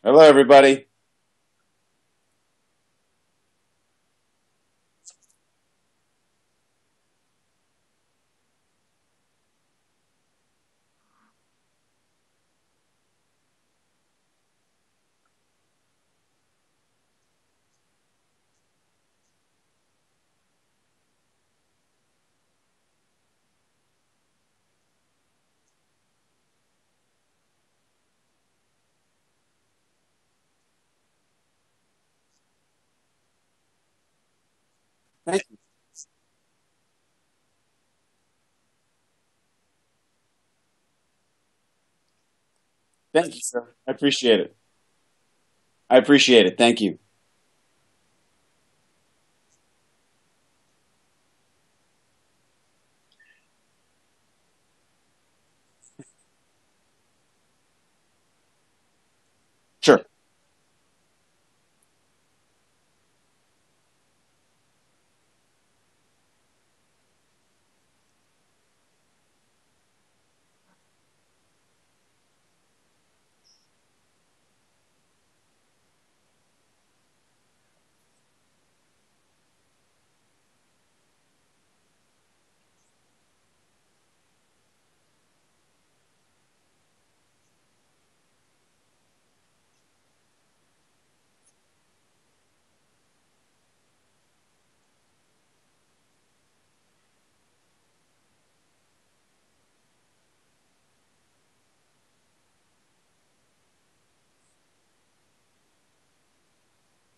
Hello, everybody. Thank you. Thank you, sir. I appreciate it. I appreciate it. Thank you. Sure.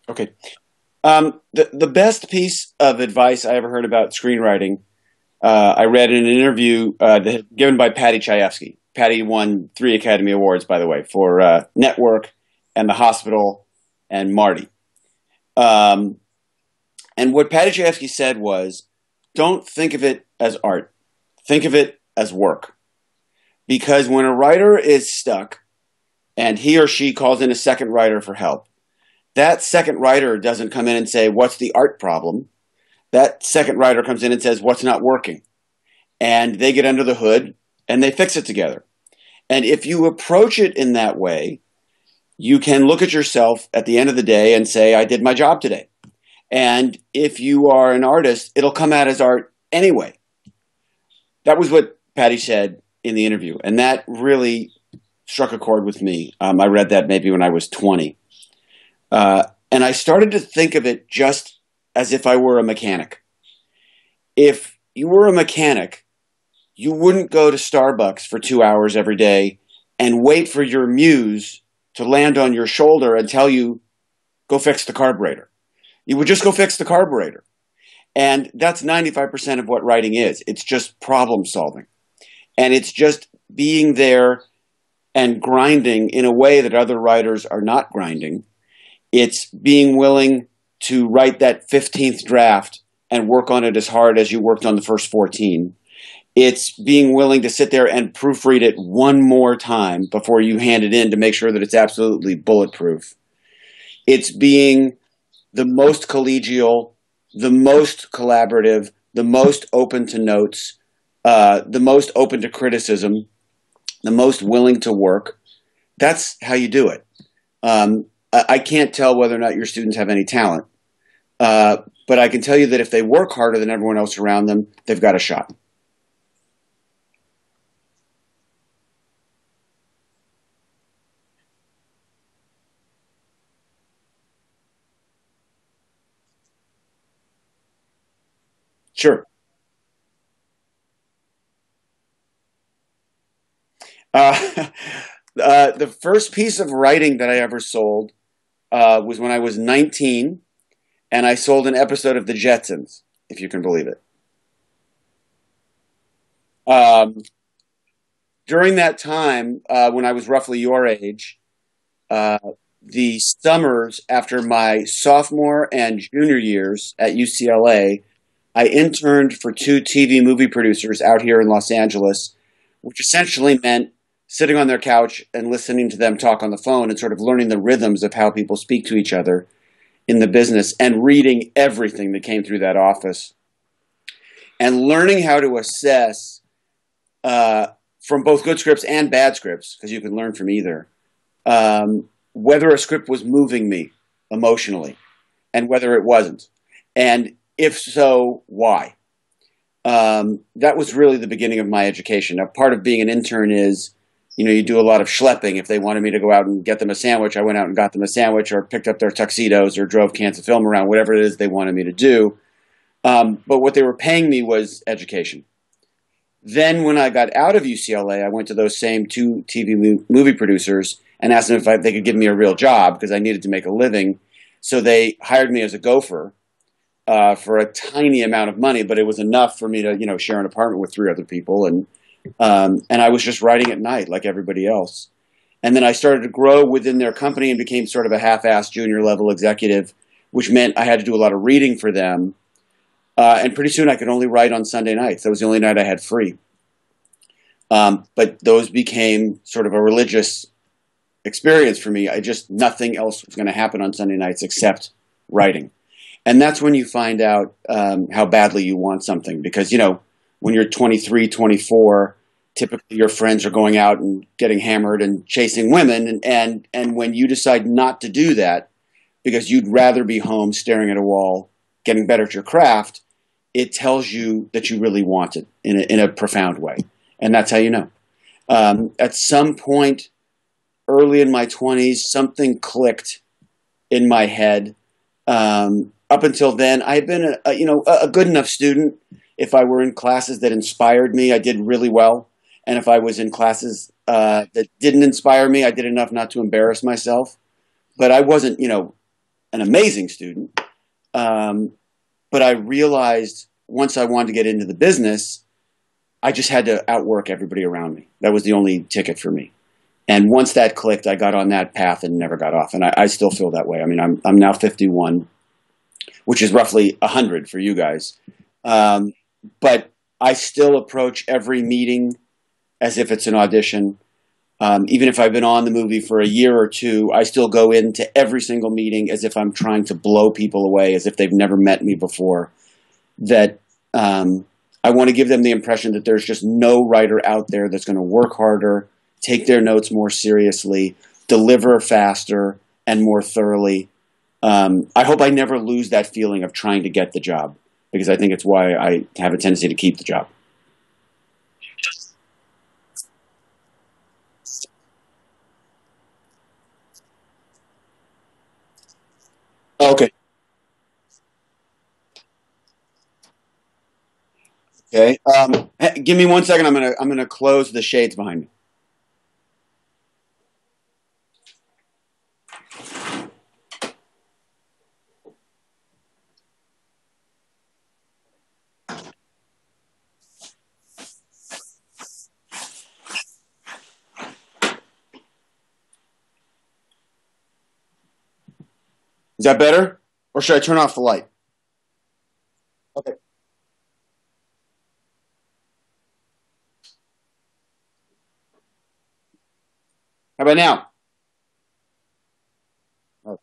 Okay. The best piece of advice I ever heard about screenwriting, I read in an interview given by Patty Chayefsky. Patty won 3 Academy Awards, by the way, for Network and The Hospital and Marty. Um, and what Patty Chayefsky said was, don't think of it as art. Think of it as work. Because when a writer is stuck and he or she calls in a second writer for help, that second writer doesn't come in and say, what's the art problem? That second writer comes in and says, what's not working? And they get under the hood and they fix it together. And if you approach it in that way, you can look at yourself at the end of the day and say, I did my job today. And if you are an artist, it'll come out as art anyway. That was what Patty said in the interview. And that really struck a chord with me. I read that maybe when I was 20. And I started to think of it just as if I were a mechanic. If you were a mechanic, you wouldn't go to Starbucks for 2 hours every day and wait for your muse to land on your shoulder and tell you, go fix the carburetor. You would just go fix the carburetor. And that's 95% of what writing is. It's just problem solving. And it's just being there and grinding in a way that other writers are not grinding. It's being willing to write that 15th draft and work on it as hard as you worked on the first 14. It's being willing to sit there and proofread it one more time before you hand it in to make sure that it's absolutely bulletproof. It's being the most collegial, the most collaborative, the most open to notes, the most open to criticism, the most willing to work. That's how you do it. I can't tell whether or not your students have any talent, but I can tell you that if they work harder than everyone else around them, they've got a shot. Sure. Uh, the first piece of writing that I ever sold was when I was 19, and I sold an episode of The Jetsons, if you can believe it. Um, During that time, when I was roughly your age, uh, the summers after my sophomore and junior years at UCLA, I interned for two TV movie producers out here in Los Angeles, which essentially meant sitting on their couch and listening to them talk on the phone and sort of learning the rhythms of how people speak to each other in the business and reading everything that came through that office and learning how to assess uh, from both good scripts and bad scripts, because you can learn from either. whether a script was moving me emotionally and whether it wasn't. And if so, why? That was really the beginning of my education. Now, part of being an intern is, you do a lot of schlepping. If they wanted me to go out and get them a sandwich, I went out and got them a sandwich, or picked up their tuxedos, or drove cans of film around, whatever it is they wanted me to do. But what they were paying me was education. Then when I got out of UCLA, I went to those same two TV movie producers and asked them if they could give me a real job because I needed to make a living. So they hired me as a gopher for a tiny amount of money, but it was enough for me to, share an apartment with three other people. And I was just writing at night like everybody else. And then I started to grow within their company and became sort of a half-assed junior level executive, which meant I had to do a lot of reading for them. And pretty soon I could only write on Sunday nights. That was the only night I had free. But those became sort of a religious experience for me. Nothing else was going to happen on Sunday nights except writing. And that's when you find out how badly you want something. Because, when you're 23, 24, typically your friends are going out and getting hammered and chasing women. And when you decide not to do that because you'd rather be home staring at a wall, getting better at your craft, it tells you that you really want it in a profound way. And that's how you know. At some point early in my 20s, something clicked in my head. Up until then, I had been a good enough student. If I were in classes that inspired me, I did really well. And if I was in classes that didn't inspire me, I did enough not to embarrass myself. But I wasn't, an amazing student. But I realized once I wanted to get into the business, I just had to outwork everybody around me. That was the only ticket for me. And once that clicked, I got on that path and never got off. And I still feel that way. I mean, I'm now 51, which is roughly 100 for you guys. But I still approach every meeting as if it's an audition. Even if I've been on the movie for a year or two, I still go into every single meeting as if I'm trying to blow people away, as if they've never met me before. That I want to give them the impression that there's just no writer out there that's going to work harder, take their notes more seriously, deliver faster and more thoroughly. I hope I never lose that feeling of trying to get the job, because I think it's why I have a tendency to keep the job. Okay. Okay. Give me 1 second. I'm gonna close the shades behind me. Is that better? Or should I turn off the light? Okay. How about now? Oh,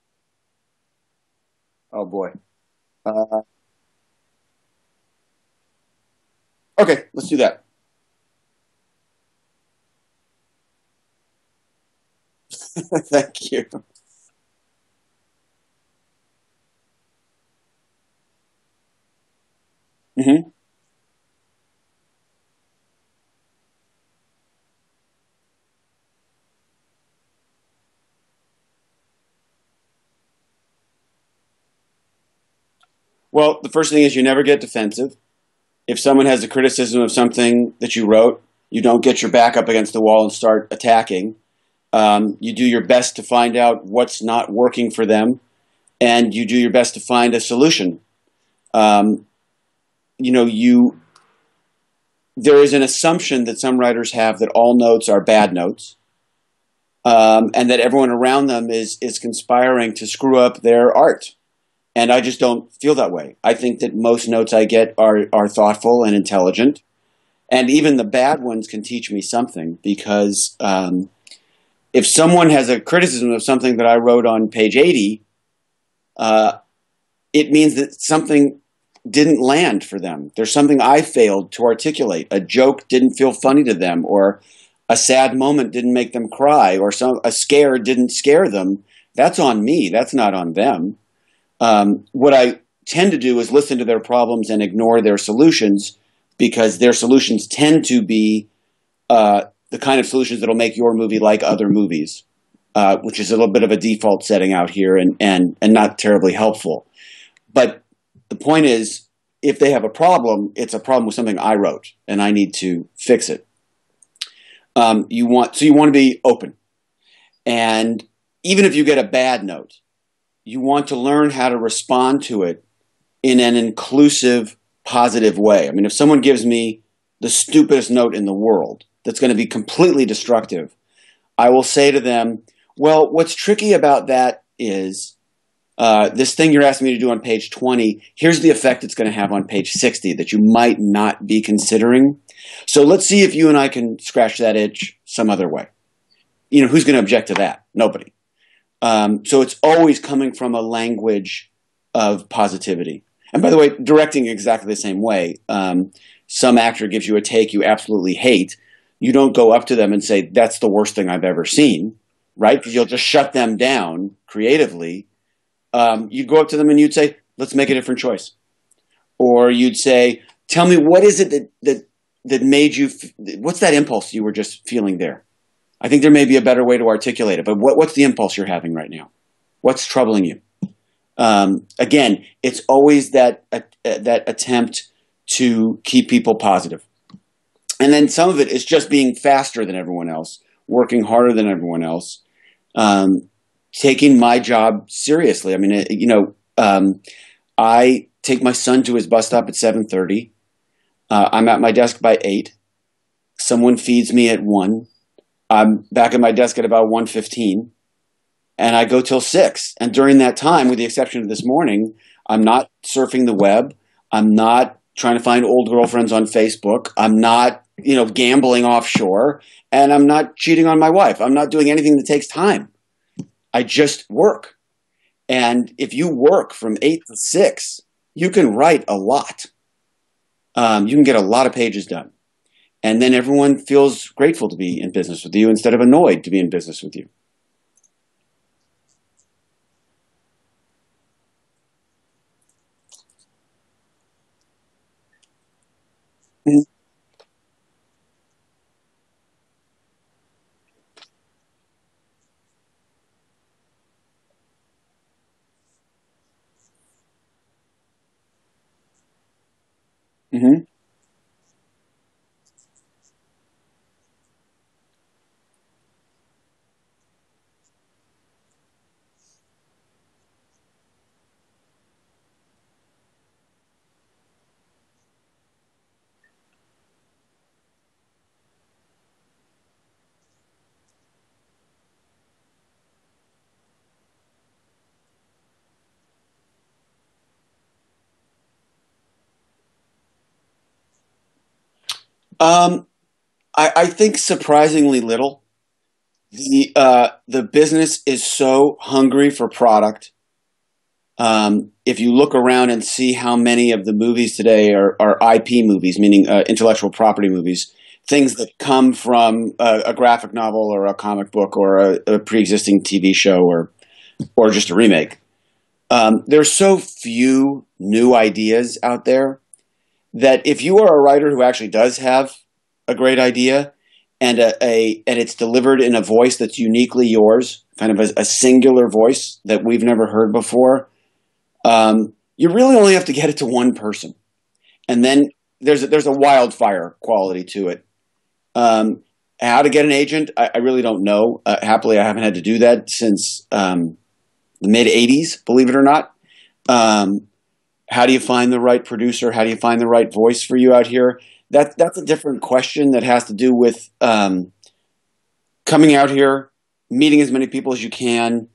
oh boy. Uh, okay, let's do that. Thank you. Hmm. Well, the first thing is you never get defensive. If someone has a criticism of something that you wrote, you don't get your back up against the wall and start attacking. You do your best to find out what's not working for them, and you do your best to find a solution. Um, you know, you there is an assumption that some writers have that all notes are bad notes, and that everyone around them is conspiring to screw up their art. And I just don't feel that way. I think that most notes I get are thoughtful and intelligent, and even the bad ones can teach me something because if someone has a criticism of something that I wrote on page 80, uh, it means that something didn't land for them. There's something I failed to articulate. A joke didn't feel funny to them, or a sad moment didn't make them cry, or a scare didn't scare them, that's on me. That's not on them. What I tend to do is listen to their problems and ignore their solutions, because their solutions tend to be the kind of solutions that will make your movie like other movies, which is a little bit of a default setting out here, and not terribly helpful. But the point is, if they have a problem, it's a problem with something I wrote, and I need to fix it. You want to be open. And even if you get a bad note, you want to learn how to respond to it in an inclusive, positive way. I mean, if someone gives me the stupidest note in the world that's going to be completely destructive, I will say to them, well, what's tricky about that is this thing you're asking me to do on page 20, here's the effect it's going to have on page 60 that you might not be considering. So let's see if you and I can scratch that itch some other way. You know, who's going to object to that? Nobody. So it's always coming from a language of positivity. And by the way, directing exactly the same way. Some actor gives you a take you absolutely hate. You don't go up to them and say, that's the worst thing I've ever seen, right? Because you'll just shut them down creatively. You'd go up to them and you'd say, let's make a different choice. Or you'd say, tell me, what is it that made you, what's that impulse you were just feeling there? I think there may be a better way to articulate it, but what's the impulse you're having right now? What's troubling you? Again, it's always that attempt to keep people positive. And then some of it is just being faster than everyone else, working harder than everyone else, taking my job seriously. I mean, I take my son to his bus stop at 7:30. I'm at my desk by 8. Someone feeds me at 1. I'm back at my desk at about 1:15, and I go till 6. And during that time, with the exception of this morning, I'm not surfing the web. I'm not trying to find old girlfriends on Facebook. I'm not, gambling offshore, and I'm not cheating on my wife. I'm not doing anything that takes time. I just work. And if you work from 8 to 6, you can write a lot. You can get a lot of pages done. And then everyone feels grateful to be in business with you instead of annoyed to be in business with you. Mm-hmm. Um, I think surprisingly little. The business is so hungry for product. If you look around and see how many of the movies today are IP movies, meaning intellectual property movies, things that come from a graphic novel or a comic book or a pre-existing TV show or just a remake. There's so few new ideas out there that if you are a writer who actually does have a great idea and and it's delivered in a voice that's uniquely yours, kind of a singular voice that we've never heard before, you really only have to get it to one person, and then there's a wildfire quality to it. How to get an agent, I really don't know. Happily, I haven't had to do that since the mid '80s, believe it or not. How do you find the right producer? How do you find the right voice for you out here? That's a different question that has to do with coming out here, meeting as many people as you can,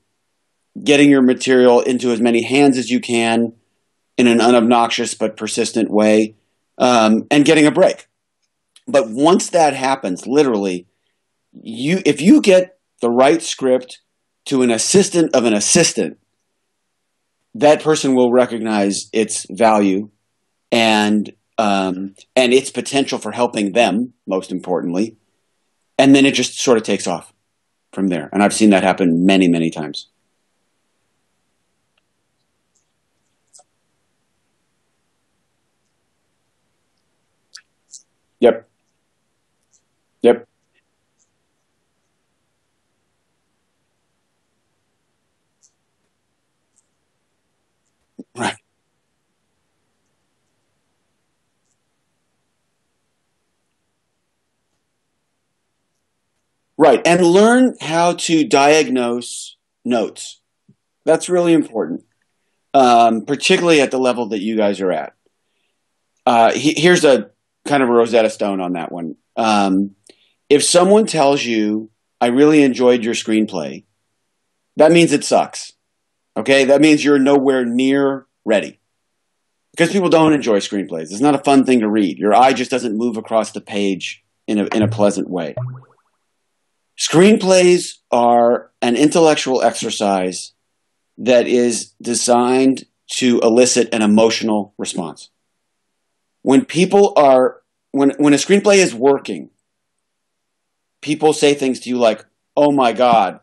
getting your material into as many hands as you can in an unobnoxious but persistent way, and getting a break. But once that happens, literally, if you get the right script to an assistant of an assistant, that person will recognize its value and its potential for helping them, most importantly. and then it just sort of takes off from there. And I've seen that happen many, many times. Yep. Yep. Right. Right. And learn how to diagnose notes. That's really important, particularly at the level that you guys are at. Here's a kind of a Rosetta Stone on that one. If someone tells you, I really enjoyed your screenplay, that means it sucks. Okay. That means you're nowhere near ready because people don't enjoy screenplays. It's not a fun thing to read. Your eye just doesn't move across the page in a pleasant way. Screenplays are an intellectual exercise that is designed to elicit an emotional response. When people are, when a screenplay is working, people say things to you like, oh my God,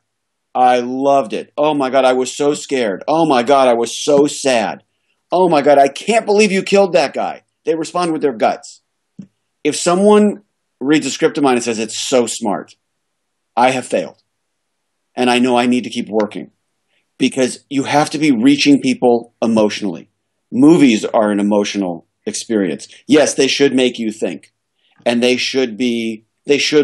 I loved it. Oh my God, I was so scared. Oh my God, I was so sad. Oh my God, I can't believe you killed that guy. They respond with their guts. If someone reads a script of mine and says it's so smart, I have failed. And I know I need to keep working because you have to be reaching people emotionally. Movies are an emotional experience. Yes, they should make you think, and they should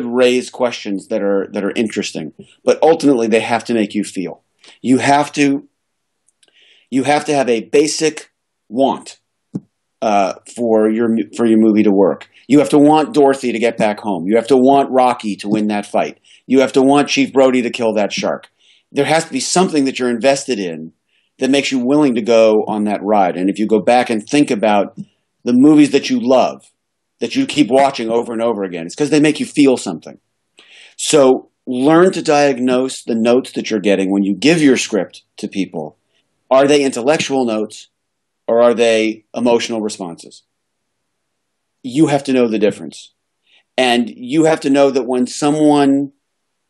raise questions that are interesting, but ultimately they have to make you feel. You have to you have to have a basic want for your movie to work. You have to want Dorothy to get back home. You have to want Rocky to win that fight. You have to want Chief Brody to kill that shark. There has to be something that you're invested in that makes you willing to go on that ride. And if you go back and think about the movies that you love, that you keep watching over and over again, it's because they make you feel something. So learn to diagnose the notes that you're getting when you give your script to people. Are they intellectual notes or are they emotional responses? You have to know the difference. And you have to know that when someone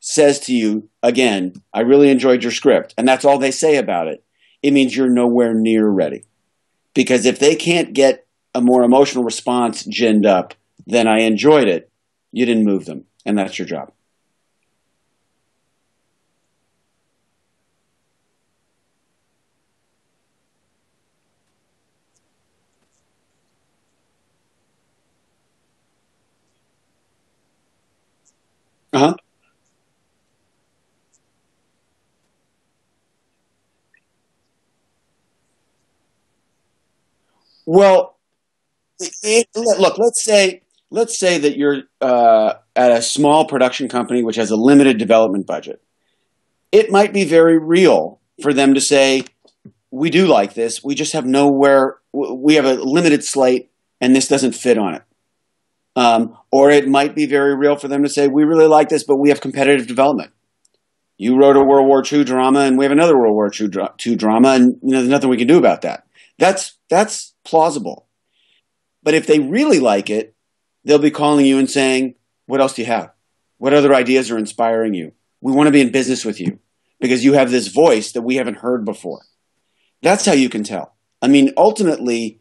says to you, again, I really enjoyed your script, and that's all they say about it, it means you're nowhere near ready. Because if they can't get a more emotional response ginned up than I enjoyed it, you didn't move them. And that's your job. Uh-huh. Well, look, let's say that you're at a small production company which has a limited development budget. It might be very real for them to say, we do like this. We just have nowhere. We have a limited slate, and this doesn't fit on it. Or it might be very real for them to say, we really like this, but we have competitive development. You wrote a World War II drama, and we have another World War II drama, and there's nothing we can do about that. That's plausible. But if they really like it, they'll be calling you and saying, what else do you have? What other ideas are inspiring you? We want to be in business with you because you have this voice that we haven't heard before. That's how you can tell. I mean, ultimately,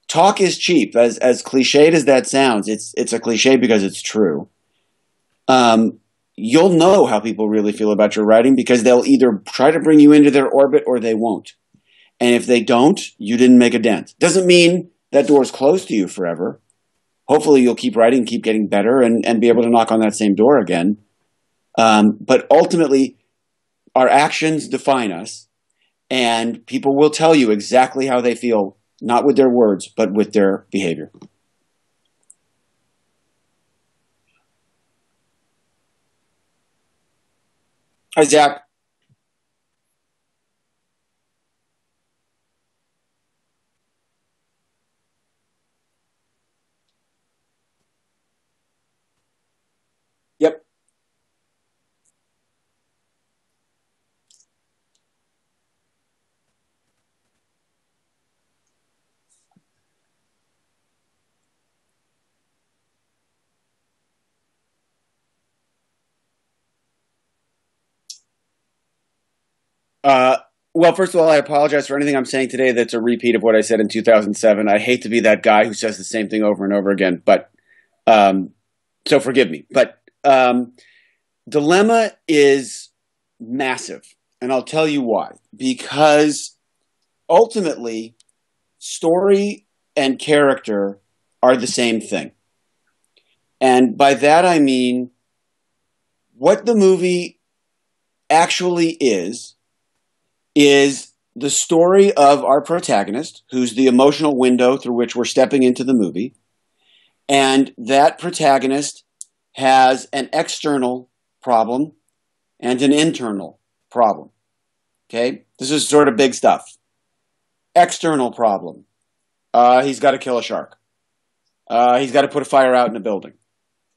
talk is cheap. As cliched as that sounds, it's a cliche because it's true. You'll know how people really feel about your writing because they'll either try to bring you into their orbit or they won't. And if they don't, you didn't make a dent. Doesn't mean that door's closed to you forever. Hopefully you'll keep writing, keep getting better, and be able to knock on that same door again. But ultimately, our actions define us, and people will tell you exactly how they feel, not with their words, but with their behavior. Hi, Zach. Yep. Uh, well, first of all, I apologize for anything I'm saying today that's a repeat of what I said in 2007. I hate to be that guy who says the same thing over and over again, but um, so forgive me. But Dilemma is massive, and I'll tell you why. Because ultimately, story and character are the same thing. And by that I mean what the movie actually is the story of our protagonist, who's the emotional window through which we're stepping into the movie. And that protagonist has an external problem and an internal problem. Okay? This is sort of big stuff. External problem. He's got to kill a shark. He's got to put a fire out in a building.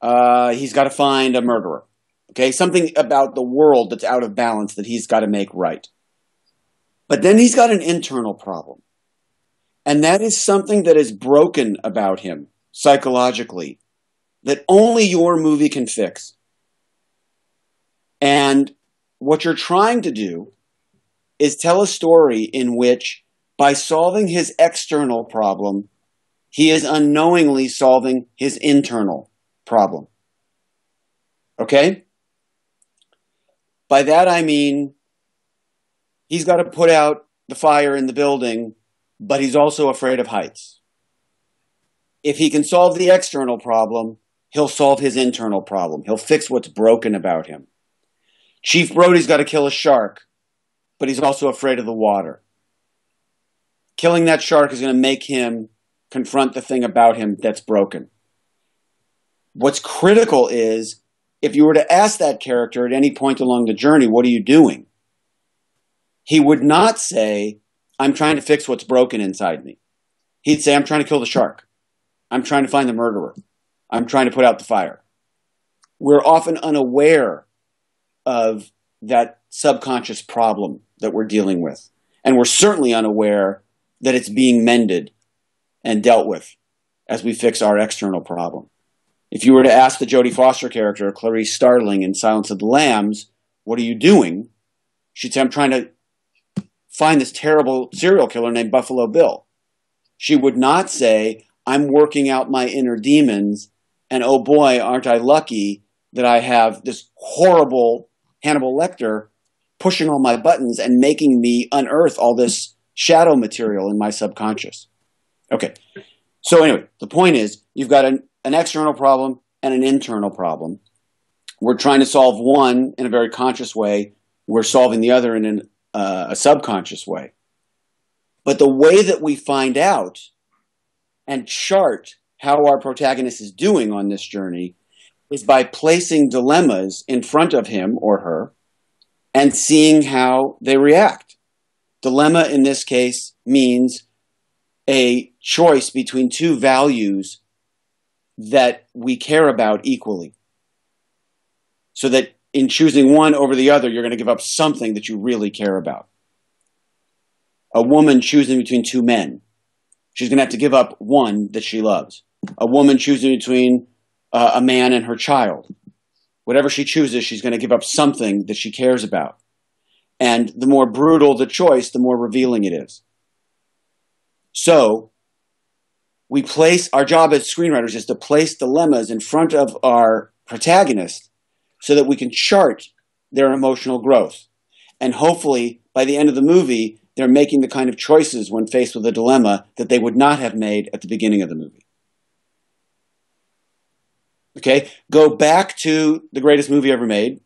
He's got to find a murderer. Okay? Something about the world that's out of balance that he's got to make right. But then he's got an internal problem. And that is something that is broken about him psychologically that only your movie can fix. And what you're trying to do is tell a story in which, by solving his external problem, he is unknowingly solving his internal problem. Okay? By that I mean, he's got to put out the fire in the building, but he's also afraid of heights. If he can solve the external problem, he'll solve his internal problem. He'll fix what's broken about him. Chief Brody's got to kill a shark, but he's also afraid of the water. Killing that shark is going to make him confront the thing about him that's broken. What's critical is, if you were to ask that character at any point along the journey, what are you doing? He would not say, I'm trying to fix what's broken inside me. He'd say, I'm trying to kill the shark. I'm trying to find the murderer. I'm trying to put out the fire. We're often unaware of that subconscious problem that we're dealing with. And we're certainly unaware that it's being mended and dealt with as we fix our external problem. If you were to ask the Jodie Foster character, Clarice Starling in Silence of the Lambs, what are you doing? She'd say, I'm trying to find this terrible serial killer named Buffalo Bill. She would not say, I'm working out my inner demons, and oh boy, aren't I lucky that I have this horrible Hannibal Lecter pushing all my buttons and making me unearth all this shadow material in my subconscious. Okay, so anyway, the point is, you've got an external problem and an internal problem. We're trying to solve one in a very conscious way. We're solving the other in a subconscious way. But the way that we find out and chart how our protagonist is doing on this journey is by placing dilemmas in front of him or her and seeing how they react. Dilemma in this case means a choice between two values that we care about equally. So that in choosing one over the other, you're going to give up something that you really care about. A woman choosing between two men, she's going to have to give up one that she loves. A woman choosing between a man and her child. Whatever she chooses, she's going to give up something that she cares about. And the more brutal the choice, the more revealing it is. So, our job as screenwriters is to place dilemmas in front of our protagonist so that we can chart their emotional growth. And hopefully, by the end of the movie, they're making the kind of choices when faced with a dilemma that they would not have made at the beginning of the movie. Okay? Go back to the greatest movie ever made,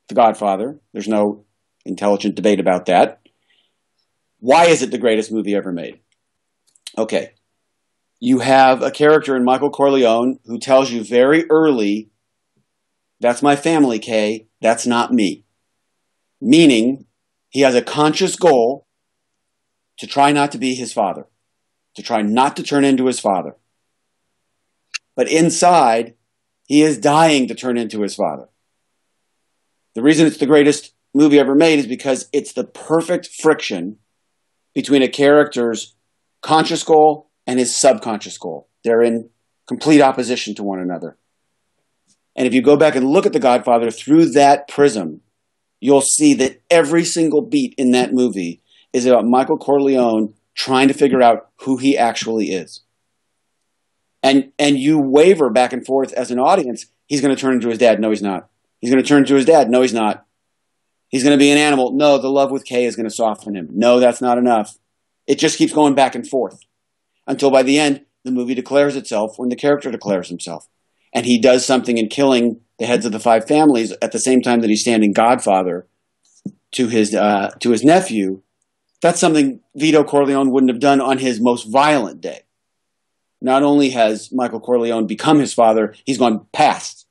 The Godfather. There's no intelligent debate about that. Why is it the greatest movie ever made? Okay. You have a character in Michael Corleone who tells you very early, that's my family, Kay, that's not me. Meaning, he has a conscious goal to try not to be his father, to try not to turn into his father. But inside, he is dying to turn into his father. The reason it's the greatest movie ever made is because it's the perfect friction between a character's conscious goal and his subconscious goal. They're in complete opposition to one another. And if you go back and look at The Godfather through that prism, you'll see that every single beat in that movie is about Michael Corleone trying to figure out who he actually is. And you waver back and forth as an audience. He's going to turn into his dad. No, he's not. He's going to turn into his dad. No, he's not. He's going to be an animal. No, the love with Kay is going to soften him. No, that's not enough. It just keeps going back and forth until by the end, the movie declares itself when the character declares himself. And he does something in killing the heads of the 5 families at the same time that he's standing godfather to his nephew. That's something Vito Corleone wouldn't have done on his most violent day. Not only has Michael Corleone become his father, he's gone past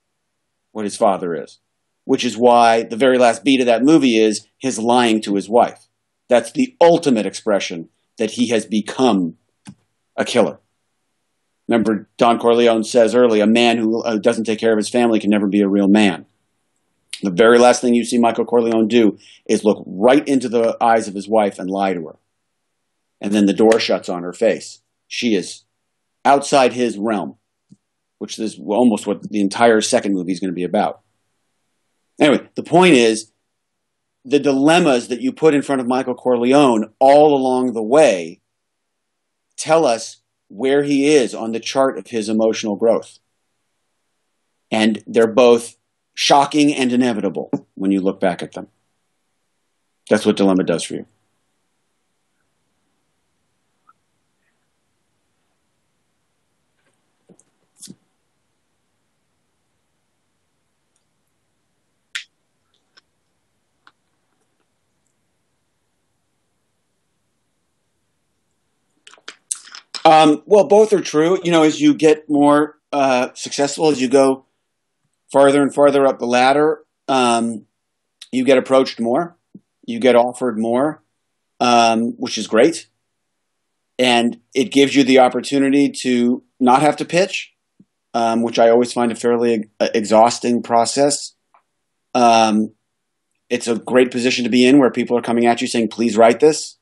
what his father is, which is why the very last beat of that movie is his lying to his wife. That's the ultimate expression that he has become a killer. Remember, Don Corleone says early, a man who doesn't take care of his family can never be a real man. The very last thing you see Michael Corleone do is look right into the eyes of his wife and lie to her. And then the door shuts on her face. She is outside his realm, which is almost what the entire second movie is going to be about. Anyway, the point is, the dilemmas that you put in front of Michael Corleone all along the way tell us where he is on the chart of his emotional growth. And they're both shocking and inevitable when you look back at them. That's what Dilemma does for you. Well, both are true. You know, as you get more successful, as you go farther and farther up the ladder, you get approached more, you get offered more, which is great. And it gives you the opportunity to not have to pitch, which I always find a fairly exhausting process. It's a great position to be in where people are coming at you saying, please write this.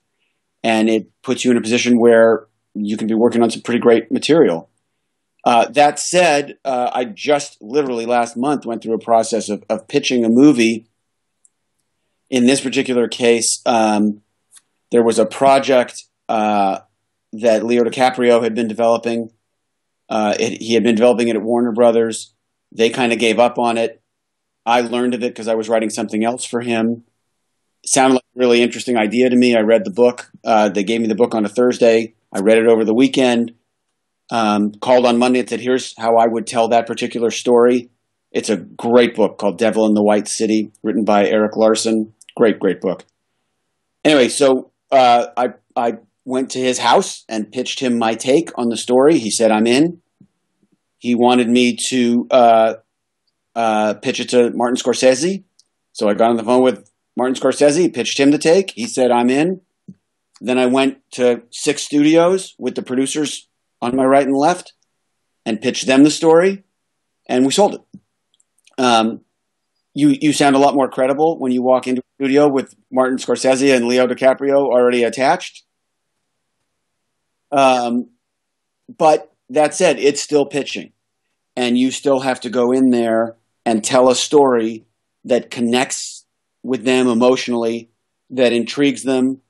And it puts you in a position where you can be working on some pretty great material. That said, I just literally last month went through a process of pitching a movie. In this particular case, there was a project that Leo DiCaprio had been developing. He had been developing it at Warner Brothers. They kind of gave up on it. I learned of it because I was writing something else for him. It sounded like a really interesting idea to me. I read the book. They gave me the book on a Thursday. I read it over the weekend, called on Monday and said, here's how I would tell that particular story. It's a great book called Devil in the White City, written by Eric Larson. Great, great book. Anyway, so I went to his house and pitched him my take on the story. He said, I'm in. He wanted me to pitch it to Martin Scorsese. So I got on the phone with Martin Scorsese, pitched him the take. He said, I'm in. Then I went to 6 studios with the producers on my right and left and pitched them the story, and we sold it. You sound a lot more credible when you walk into a studio with Martin Scorsese and Leo DiCaprio already attached. But that said, it's still pitching, and you still have to go in there and tell a story that connects with them emotionally, that intrigues them,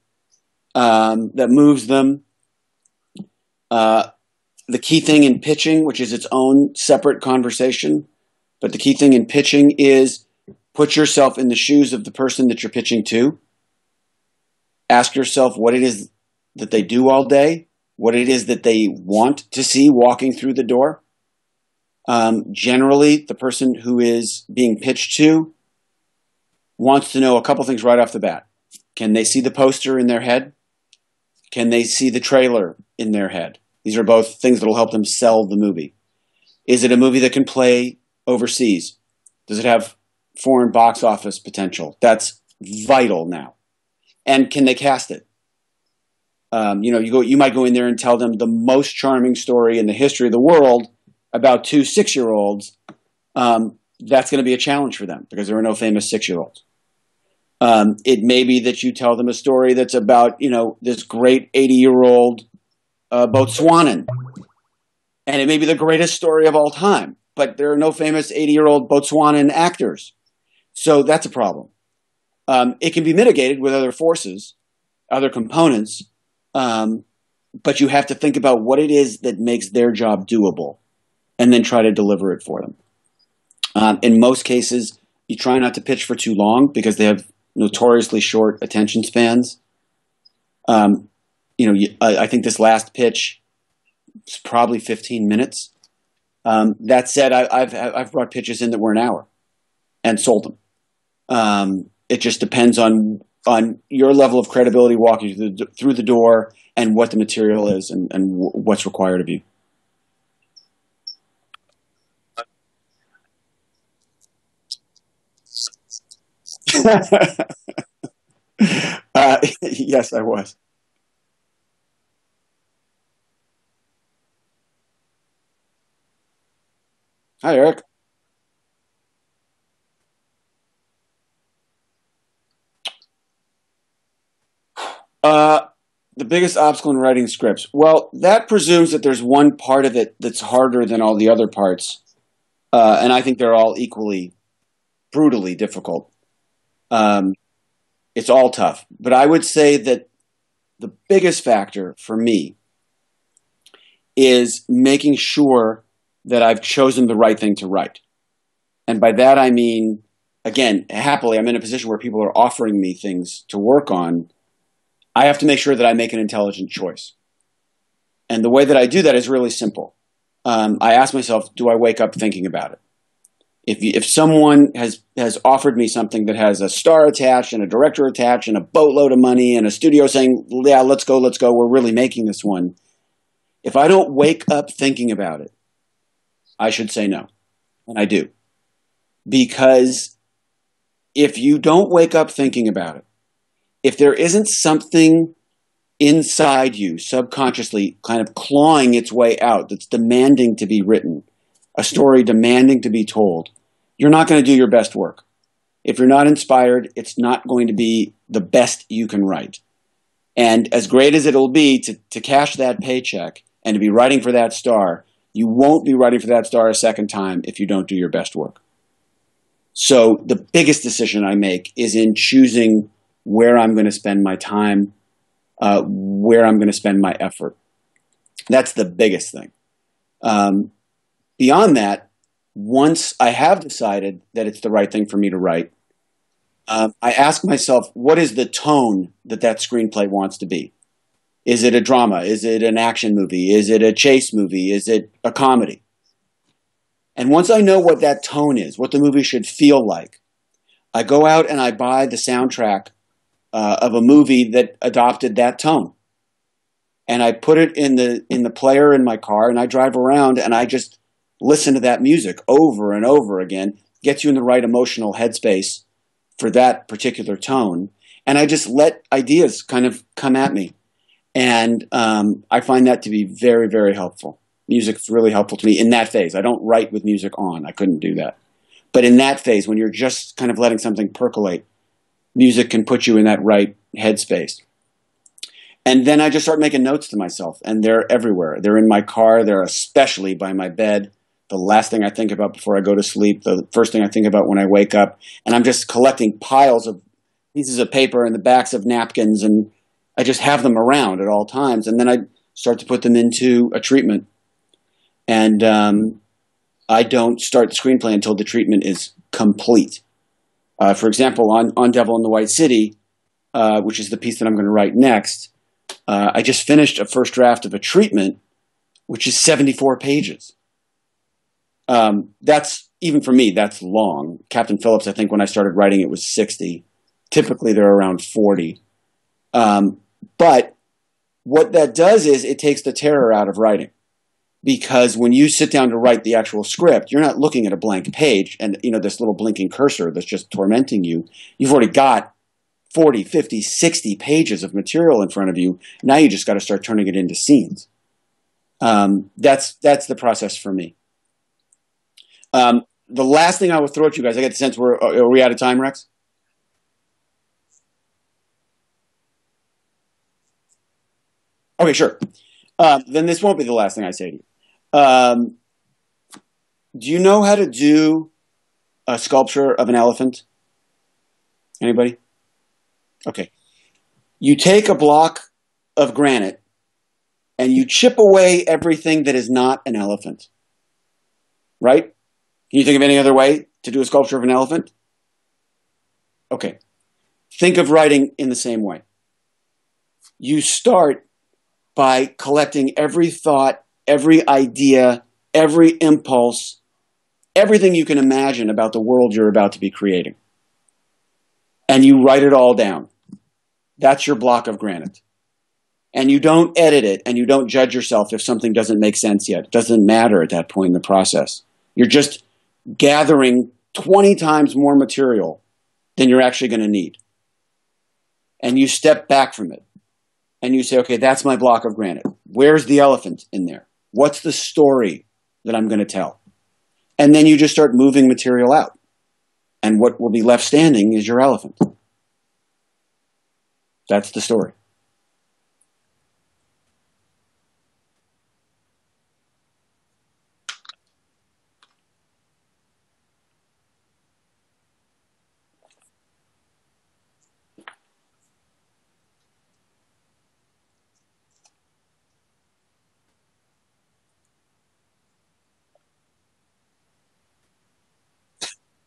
that moves them. The key thing in pitching, which is its own separate conversation, but the key thing in pitching is put yourself in the shoes of the person that you're pitching to. Ask yourself what it is that they do all day, what it is that they want to see walking through the door. Generally, the person who is being pitched to wants to know a couple things right off the bat. Can they see the poster in their head? Can they see the trailer in their head? These are both things that will help them sell the movie. Is it a movie that can play overseas? Does it have foreign box office potential? That's vital now. And can they cast it? You might go in there and tell them the most charming story in the history of the world about 2 6-year-olds. That's going to be a challenge for them because there are no famous 6-year-olds. It may be that you tell them a story that's about, this great 80-year-old Botswanan. And it may be the greatest story of all time, but there are no famous 80-year-old Botswanan actors. So that's a problem. It can be mitigated with other forces, other components, but you have to think about what it is that makes their job doable and then try to deliver it for them. In most cases, you try not to pitch for too long because they have notoriously short attention spans. I think this last pitch was probably 15 minutes. That said, I've brought pitches in that were an hour and sold them. It just depends on your level of credibility walking through the door and what the material is and what's required of you. Yes, I was. Hi, Eric. Uh, the biggest obstacle in writing scripts. Well, that presumes that there's one part of it that's harder than all the other parts, and I think they're all equally brutally difficult. Um, it's all tough, but I would say that the biggest factor for me is making sure that I've chosen the right thing to write. And by that I mean, again, happily, I'm in a position where people are offering me things to work on. I have to make sure that I make an intelligent choice. And the way that I do that is really simple. I ask myself, do I wake up thinking about it? If someone has offered me something that has a star attached and a director attached and a boatload of money and a studio saying, yeah, let's go, we're really making this one. If I don't wake up thinking about it, I should say no. And I do. Because if you don't wake up thinking about it, if there isn't something inside you subconsciously kind of clawing its way out that's demanding to be written, a story demanding to be told, you're not going to do your best work. If you're not inspired, it's not going to be the best you can write. And as great as it'll be to cash that paycheck and to be writing for that star, you won't be writing for that star a second time if you don't do your best work. So the biggest decision I make is in choosing where I'm going to spend my time, where I'm going to spend my effort. That's the biggest thing. Beyond that, once I have decided that it's the right thing for me to write, I ask myself, what is the tone that screenplay wants to be? Is it a drama? Is it an action movie? Is it a chase movie? Is it a comedy? And once I know what that tone is, what the movie should feel like, I go out and I buy the soundtrack of a movie that adopted that tone. And I put it in the player in my car and I drive around and I just listen to that music over and over again, gets you in the right emotional headspace for that particular tone. And I just let ideas kind of come at me. And I find that to be very, very helpful. Music's really helpful to me in that phase. I don't write with music on. I couldn't do that. But in that phase, when you're just kind of letting something percolate, music can put you in that right headspace. And then I just start making notes to myself, and they're everywhere. They're in my car. They're especially by my bed. The last thing I think about before I go to sleep, the first thing I think about when I wake up. And I'm just collecting piles of pieces of paper and the backs of napkins, and I just have them around at all times. And then I start to put them into a treatment. And I don't start the screenplay until the treatment is complete. For example, on Devil in the White City, which is the piece that I'm going to write next, I just finished a first draft of a treatment, which is 74 pages. That's, even for me, that's long. Captain Phillips, I think when I started writing it was 60. Typically they're around 40. But what that does is it takes the terror out of writing. Because when you sit down to write the actual script, you're not looking at a blank page and this little blinking cursor that's just tormenting you. You've already got 40, 50, 60 pages of material in front of you. Now you just got to start turning it into scenes. That's the process for me. The last thing I will throw at you guys, I get the sense are we out of time, Rex? Okay, sure. Then this won't be the last thing I say to you. Do you know how to do a sculpture of an elephant? Anybody? Okay. You take a block of granite and you chip away everything that is not an elephant, right? Can you think of any other way to do a sculpture of an elephant? Okay. Think of writing in the same way. You start by collecting every thought, every idea, every impulse, everything you can imagine about the world you're about to be creating. And you write it all down. That's your block of granite. And you don't edit it and you don't judge yourself if something doesn't make sense yet. It doesn't matter at that point in the process. You're just gathering 20 times more material than you're actually going to need. And you step back from it. And you say, okay, that's my block of granite. Where's the elephant in there? What's the story that I'm going to tell? And then you just start moving material out. And what will be left standing is your elephant. That's the story.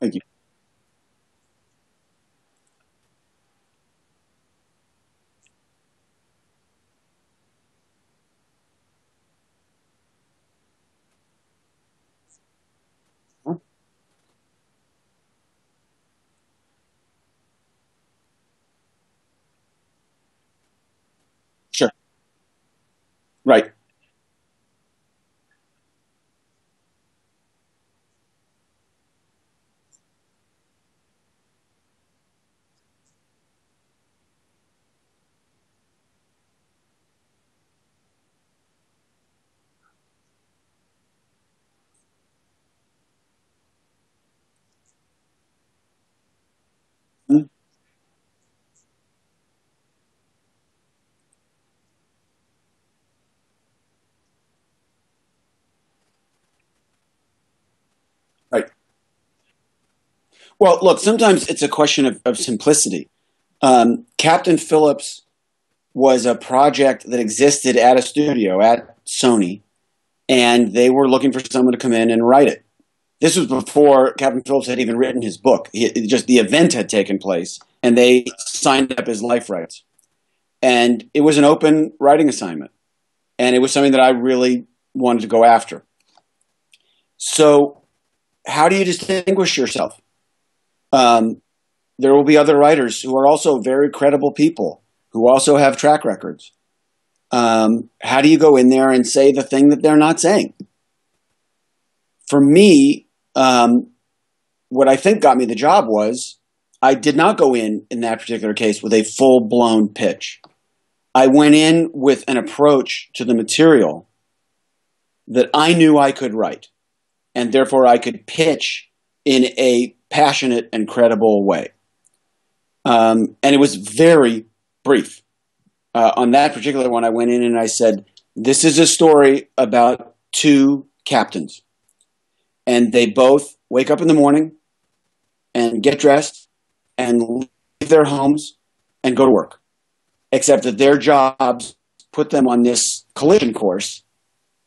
Thank you. Sure. Right. Mhm. Right. Well, look, sometimes it's a question of simplicity. Captain Phillips was a project that existed at a studio at Sony, and they were looking for someone to come in and write it. This was before Captain Phillips had even written his book. Just the event had taken place, and they signed up his life rights. And it was an open writing assignment, and it was something that I really wanted to go after. So, how do you distinguish yourself? Um, there will be other writers who are also very credible people who also have track records. How do you go in there and say the thing that they're not saying? For me, what I think got me the job was I did not go in that particular case with a full blown pitch. I went in with an approach to the material that I knew I could write, and therefore I could pitch in a passionate and credible way. And it was very brief. On that particular one, I went in and I said, this is a story about two captains. And they both wake up in the morning and get dressed and leave their homes and go to work. Except that their jobs put them on this collision course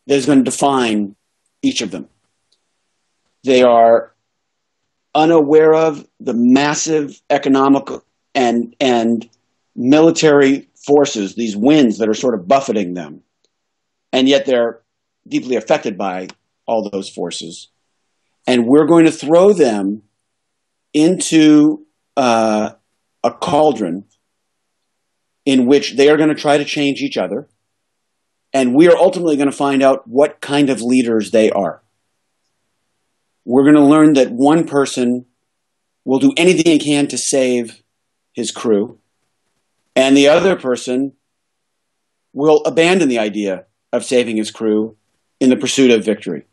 that is going to define each of them. They are unaware of the massive economic and military forces, these winds that are sort of buffeting them. And yet they're deeply affected by all those forces. And we're going to throw them into a cauldron in which they are going to try to change each other. And we are ultimately going to find out what kind of leaders they are. We're going to learn that one person will do anything he can to save his crew, and the other person will abandon the idea of saving his crew in the pursuit of victory.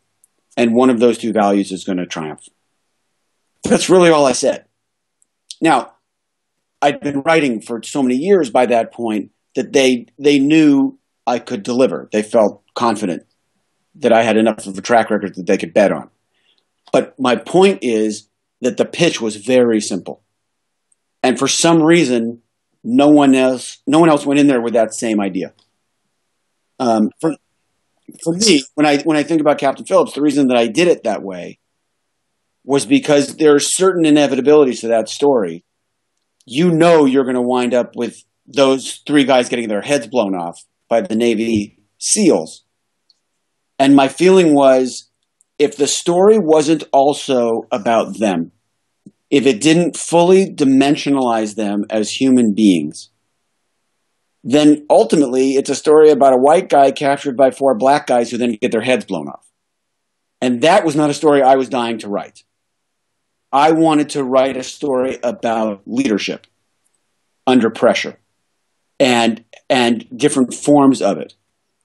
And one of those two values is going to triumph. That's really all I said. Now, I'd been writing for so many years by that point that they knew I could deliver. They felt confident that I had enough of a track record that they could bet on. But my point is that the pitch was very simple. And for some reason, No one else went in there with that same idea. For me, when I think about Captain Phillips, the reason that I did it that way was because there are certain inevitabilities to that story. You know you're going to wind up with those three guys getting their heads blown off by the Navy SEALs. And my feeling was, if the story wasn't also about them, if it didn't fully dimensionalize them as human beings, then ultimately it's a story about a white guy captured by four black guys who then get their heads blown off. And that was not a story I was dying to write. I wanted to write a story about leadership under pressure and different forms of it,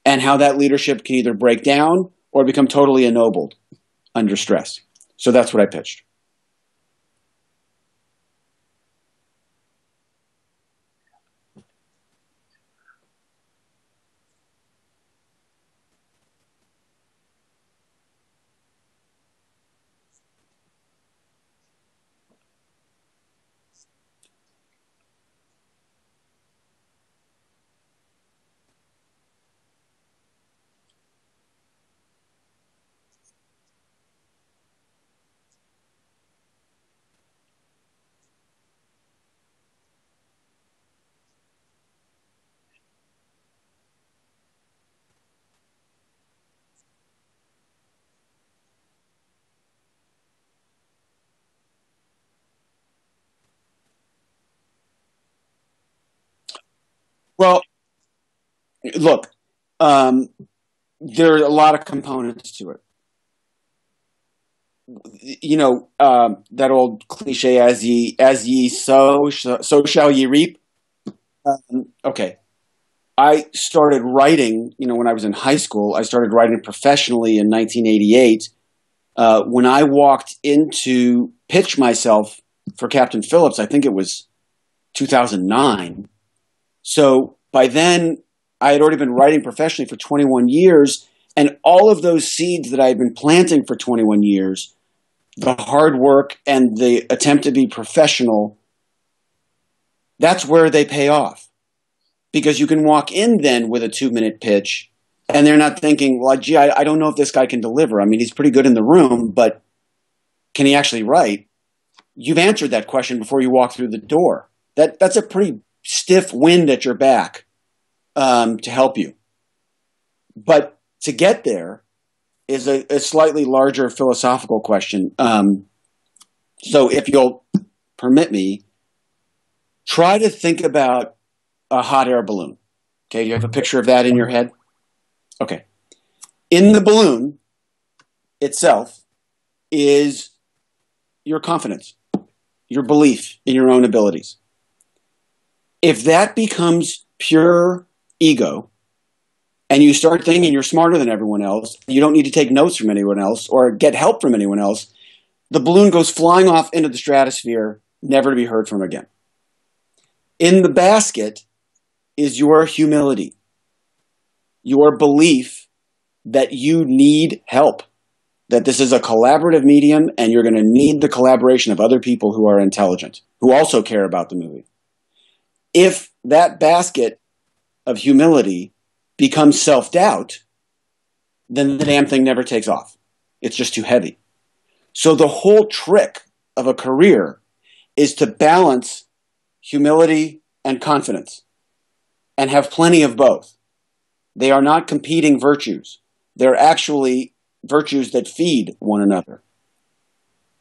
and how that leadership can either break down or become totally ennobled under stress. So that's what I pitched. Well, look, um, there are a lot of components to it. That old cliche, as ye sow, so shall ye reap. Okay. I started writing, when I was in high school. I started writing professionally in 1988. When I walked in to pitch myself for Captain Phillips, I think it was 2009. So by then, I had already been writing professionally for 21 years. And all of those seeds that I had been planting for 21 years, the hard work and the attempt to be professional, that's where they pay off. Because you can walk in then with a 2-minute pitch, and they're not thinking, well, gee, I don't know if this guy can deliver. I mean, he's pretty good in the room, but can he actually write? You've answered that question before you walk through the door. That's a pretty stiff wind at your back to help you. But to get there is a slightly larger philosophical question. So if you'll permit me, try to think about a hot air balloon. Okay, do you have a picture of that in your head? Okay. In the balloon itself is your confidence, your belief in your own abilities. If that becomes pure ego, and you start thinking you're smarter than everyone else, you don't need to take notes from anyone else or get help from anyone else, the balloon goes flying off into the stratosphere, never to be heard from again. In the basket is your humility, your belief that you need help, that this is a collaborative medium and you're going to need the collaboration of other people who are intelligent, who also care about the movie. If that basket of humility becomes self-doubt, then the damn thing never takes off. It's just too heavy. So the whole trick of a career is to balance humility and confidence and have plenty of both. They are not competing virtues. They're actually virtues that feed one another.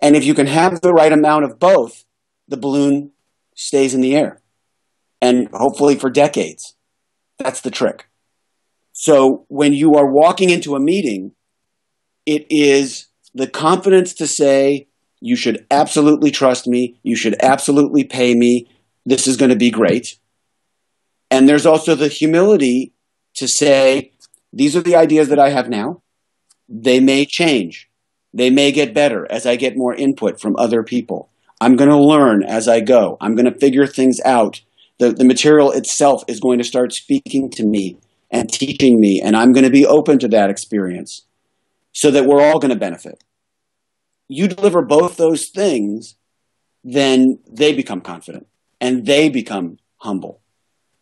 And if you can have the right amount of both, the balloon stays in the air. And hopefully for decades. That's the trick. So when you are walking into a meeting, it is the confidence to say, you should absolutely trust me. You should absolutely pay me. This is going to be great. And there's also the humility to say, these are the ideas that I have now. They may change. They may get better as I get more input from other people. I'm going to learn as I go. I'm going to figure things out. The material itself is going to start speaking to me and teaching me, and I'm going to be open to that experience so that we're all going to benefit. You deliver both those things, then they become confident and they become humble.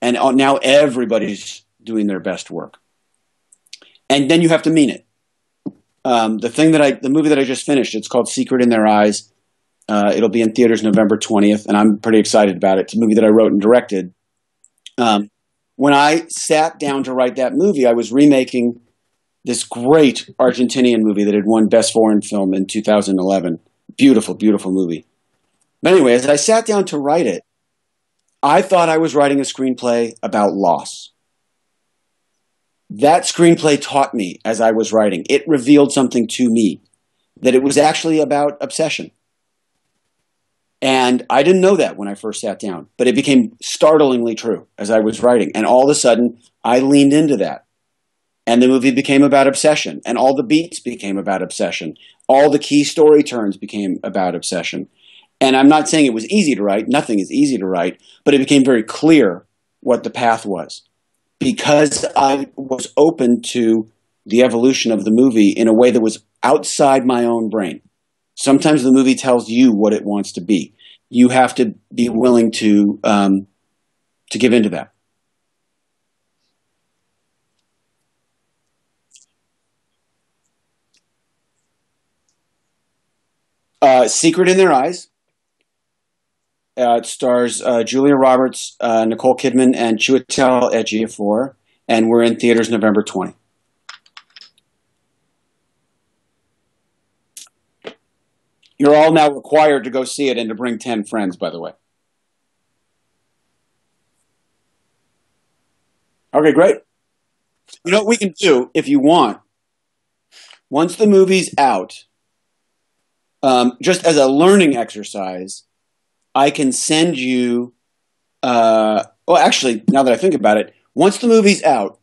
And now everybody's doing their best work. And then you have to mean it. The movie that I just finished, it's called Secret in Their Eyes. It'll be in theaters November 20th, and I'm pretty excited about it. It's a movie that I wrote and directed. When I sat down to write that movie, I was remaking this great Argentinian movie that had won Best Foreign Film in 2011. Beautiful, beautiful movie. But anyway, as I sat down to write it, I thought I was writing a screenplay about loss. That screenplay taught me as I was writing. It revealed something to me, that it was actually about obsession. And I didn't know that when I first sat down, but it became startlingly true as I was writing. And all of a sudden, I leaned into that. And the movie became about obsession. And all the beats became about obsession. All the key story turns became about obsession. And I'm not saying it was easy to write. Nothing is easy to write. But it became very clear what the path was. Because I was open to the evolution of the movie in a way that was outside my own brain. Sometimes the movie tells you what it wants to be. You have to be willing to give into that. Secret in Their Eyes. It stars Julia Roberts, Nicole Kidman, and Chiwetel Ejiofor, and we're in theaters November 20th. You're all now required to go see it and to bring 10 friends, by the way. Okay, great. You know what we can do, if you want, once the movie's out, just as a learning exercise, I can send you, well, actually, now that I think about it, once the movie's out,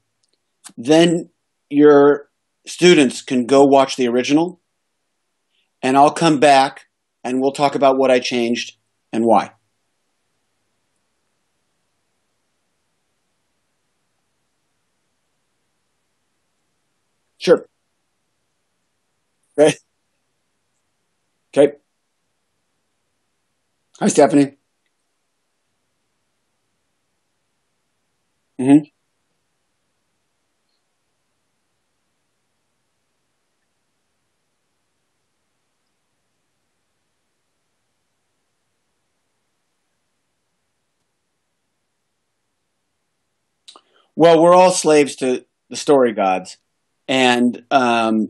then your students can go watch the original, and I'll come back and we'll talk about what I changed and why. Sure. Okay. Okay. Hi, Stephanie. Hmm. Well, we're all slaves to the story gods, and I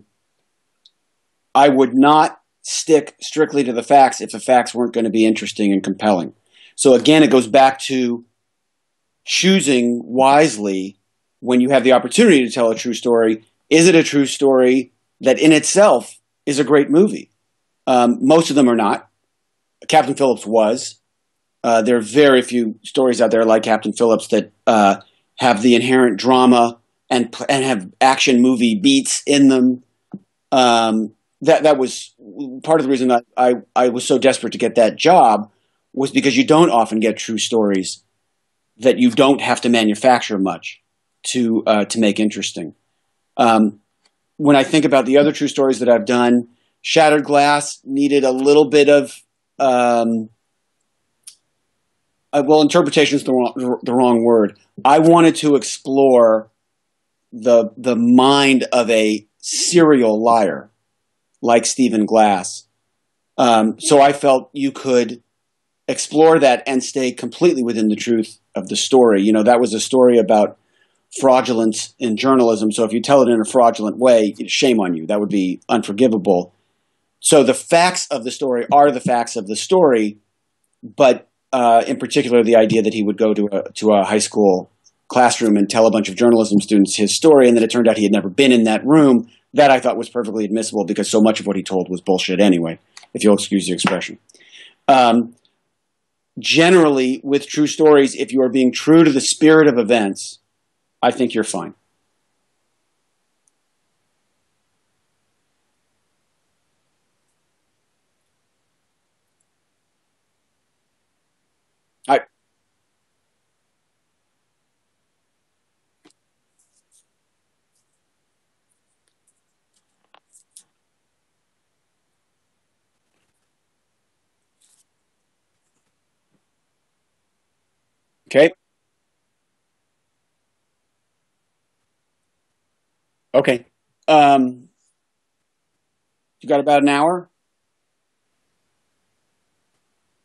would not stick strictly to the facts if the facts weren't going to be interesting and compelling. So again, it goes back to choosing wisely when you have the opportunity to tell a true story. Is it a true story that in itself is a great movie? Most of them are not. Captain Phillips was. There are very few stories out there like Captain Phillips that have the inherent drama and have action movie beats in them. That was part of the reason that I was so desperate to get that job, was because you don't often get true stories that you don't have to manufacture much to make interesting. When I think about the other true stories that I've done, Shattered Glass needed a little bit of well, interpretation is the wrong word. I wanted to explore the mind of a serial liar like Stephen Glass. So I felt you could explore that and stay completely within the truth of the story. You know, that was a story about fraudulence in journalism. So if you tell it in a fraudulent way, shame on you. That would be unforgivable. So the facts of the story are the facts of the story, but in particular, the idea that he would go to a high school classroom and tell a bunch of journalism students his story, and then it turned out he had never been in that room, that I thought was perfectly admissible because so much of what he told was bullshit anyway, if you'll excuse the expression. Um, Generally, with true stories, if you are being true to the spirit of events, I think you're fine. I, Okay. Okay. Um, you got about an hour?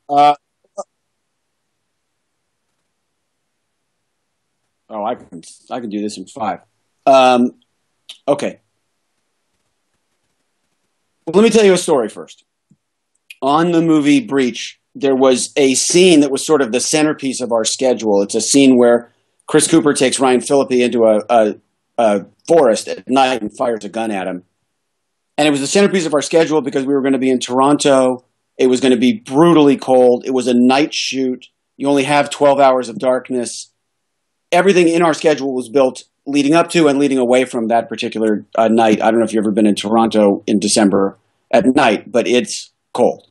Uh, oh, I can do this in five. Um, okay. Well, let me tell you a story first. On the movie Breach, there was a scene that was sort of the centerpiece of our schedule. It's a scene where Chris Cooper takes Ryan Phillippe into a forest at night and fires a gun at him. And it was the centerpiece of our schedule because we were going to be in Toronto. It was going to be brutally cold. It was a night shoot. You only have 12 hours of darkness. Everything in our schedule was built leading up to and leading away from that particular night. I don't know if you've ever been in Toronto in December at night, but it's cold.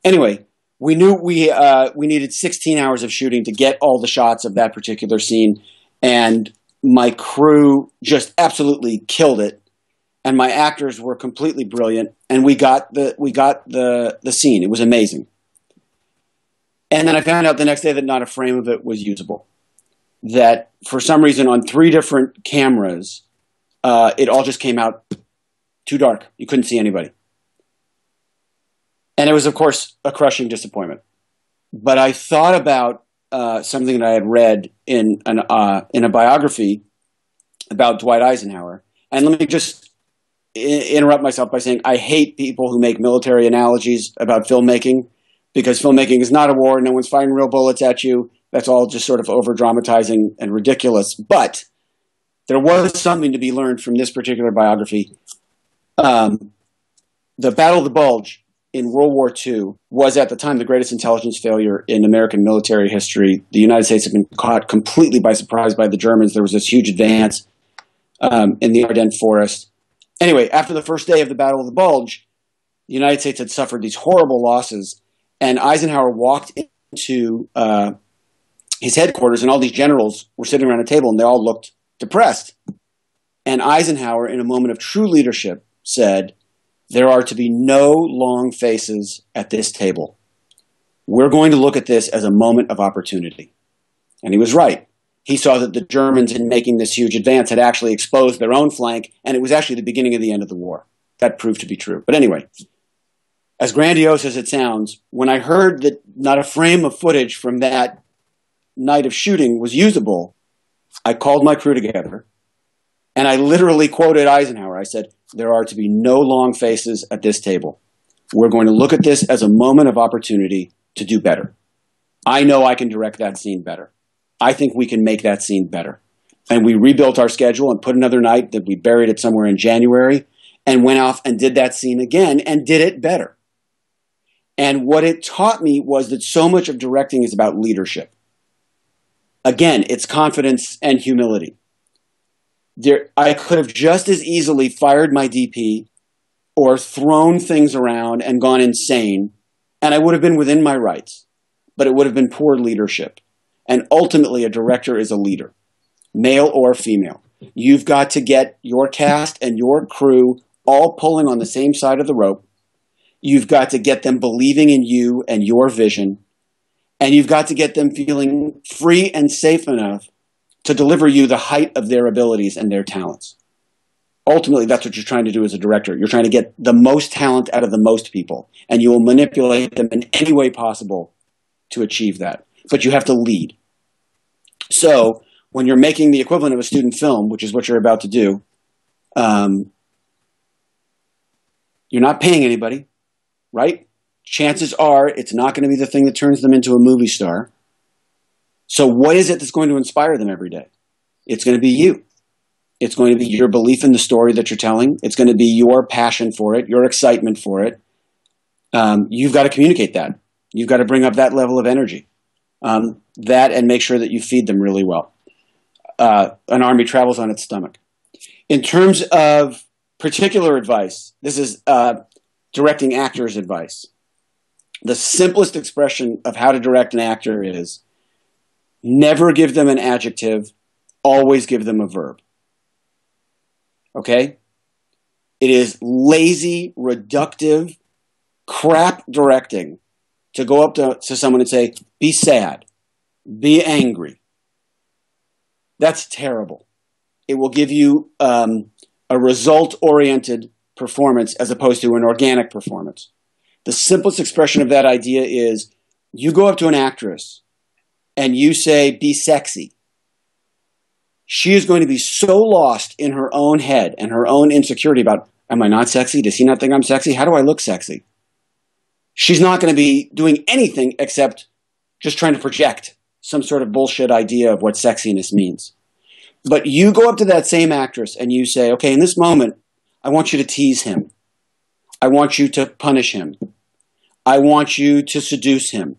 Anyway, we knew we needed 16 hours of shooting to get all the shots of that particular scene, and my crew just absolutely killed it, and my actors were completely brilliant, and we got the scene. It was amazing. And then I found out the next day that not a frame of it was usable. That for some reason on 3 different cameras, it all just came out too dark. You couldn't see anybody. And it was, of course, a crushing disappointment. But I thought about something that I had read in a biography about Dwight Eisenhower. And let me just interrupt myself by saying I hate people who make military analogies about filmmaking, because filmmaking is not a war. No one's firing real bullets at you. That's all just sort of over-dramatizing and ridiculous. But there was something to be learned from this particular biography. The Battle of the Bulge in World War II was at the time the greatest intelligence failure in American military history. The United States had been caught completely by surprise by the Germans. There was this huge advance in the Ardennes forest. Anyway, after the first day of the Battle of the Bulge, the United States had suffered these horrible losses, and Eisenhower walked into his headquarters, and all these generals were sitting around a table, and they all looked depressed. And Eisenhower, in a moment of true leadership, said, "There are to be no long faces at this table. We're going to look at this as a moment of opportunity." And he was right. He saw that the Germans, in making this huge advance, had actually exposed their own flank, and it was actually the beginning of the end of the war. That proved to be true. But anyway, as grandiose as it sounds, when I heard that not a frame of footage from that night of shooting was usable, I called my crew together, and I literally quoted Eisenhower. I said, "There are to be no long faces at this table. We're going to look at this as a moment of opportunity to do better. I know I can direct that scene better. I think we can make that scene better." And we rebuilt our schedule and put another night that we buried it somewhere in January and went off and did that scene again and did it better. And what it taught me was that so much of directing is about leadership. Again, it's confidence and humility. I could have just as easily fired my DP or thrown things around and gone insane, and I would have been within my rights, but it would have been poor leadership. And ultimately, a director is a leader, male or female. You've got to get your cast and your crew all pulling on the same side of the rope. You've got to get them believing in you and your vision. And you've got to get them feeling free and safe enough to deliver you the height of their abilities and their talents. Ultimately, that's what you're trying to do as a director. You're trying to get the most talent out of the most people, and you will manipulate them in any way possible to achieve that. But you have to lead. So when you're making the equivalent of a student film, which is what you're about to do, you're not paying anybody, right? Chances are it's not going to be the thing that turns them into a movie star. So what is it that's going to inspire them every day? It's going to be you. It's going to be your belief in the story that you're telling. It's going to be your passion for it, your excitement for it. You've got to communicate that. You've got to bring up that level of energy. That and make sure that you feed them really well. An army travels on its stomach. In terms of particular advice, this is directing actors' advice. The simplest expression of how to direct an actor is never give them an adjective, always give them a verb. Okay? It is lazy, reductive, crap directing to go up to someone and say, "Be sad." Be angry. That's terrible. It will give you a result-oriented performance as opposed to an organic performance. The simplest expression of that idea is you go up to an actress and you say, be sexy. She is going to be so lost in her own head and her own insecurity about, am I not sexy? Does he not think I'm sexy? How do I look sexy? She's not going to be doing anything except just trying to project some sort of bullshit idea of what sexiness means. But you go up to that same actress and you say, okay, in this moment, I want you to tease him. I want you to punish him. I want you to seduce him.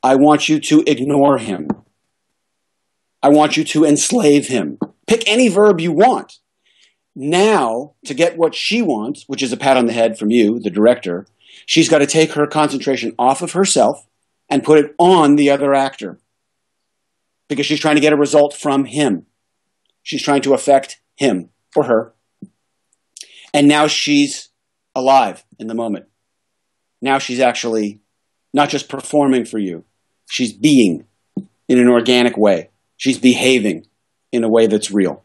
I want you to ignore him. I want you to enslave him. Pick any verb you want. Now, to get what she wants, which is a pat on the head from you, the director, she's got to take her concentration off of herself and put it on the other actor. Because she's trying to get a result from him. She's trying to affect him or her. And now she's alive in the moment. Now she's actually not just performing for you. She's being in an organic way. She's behaving in a way that's real.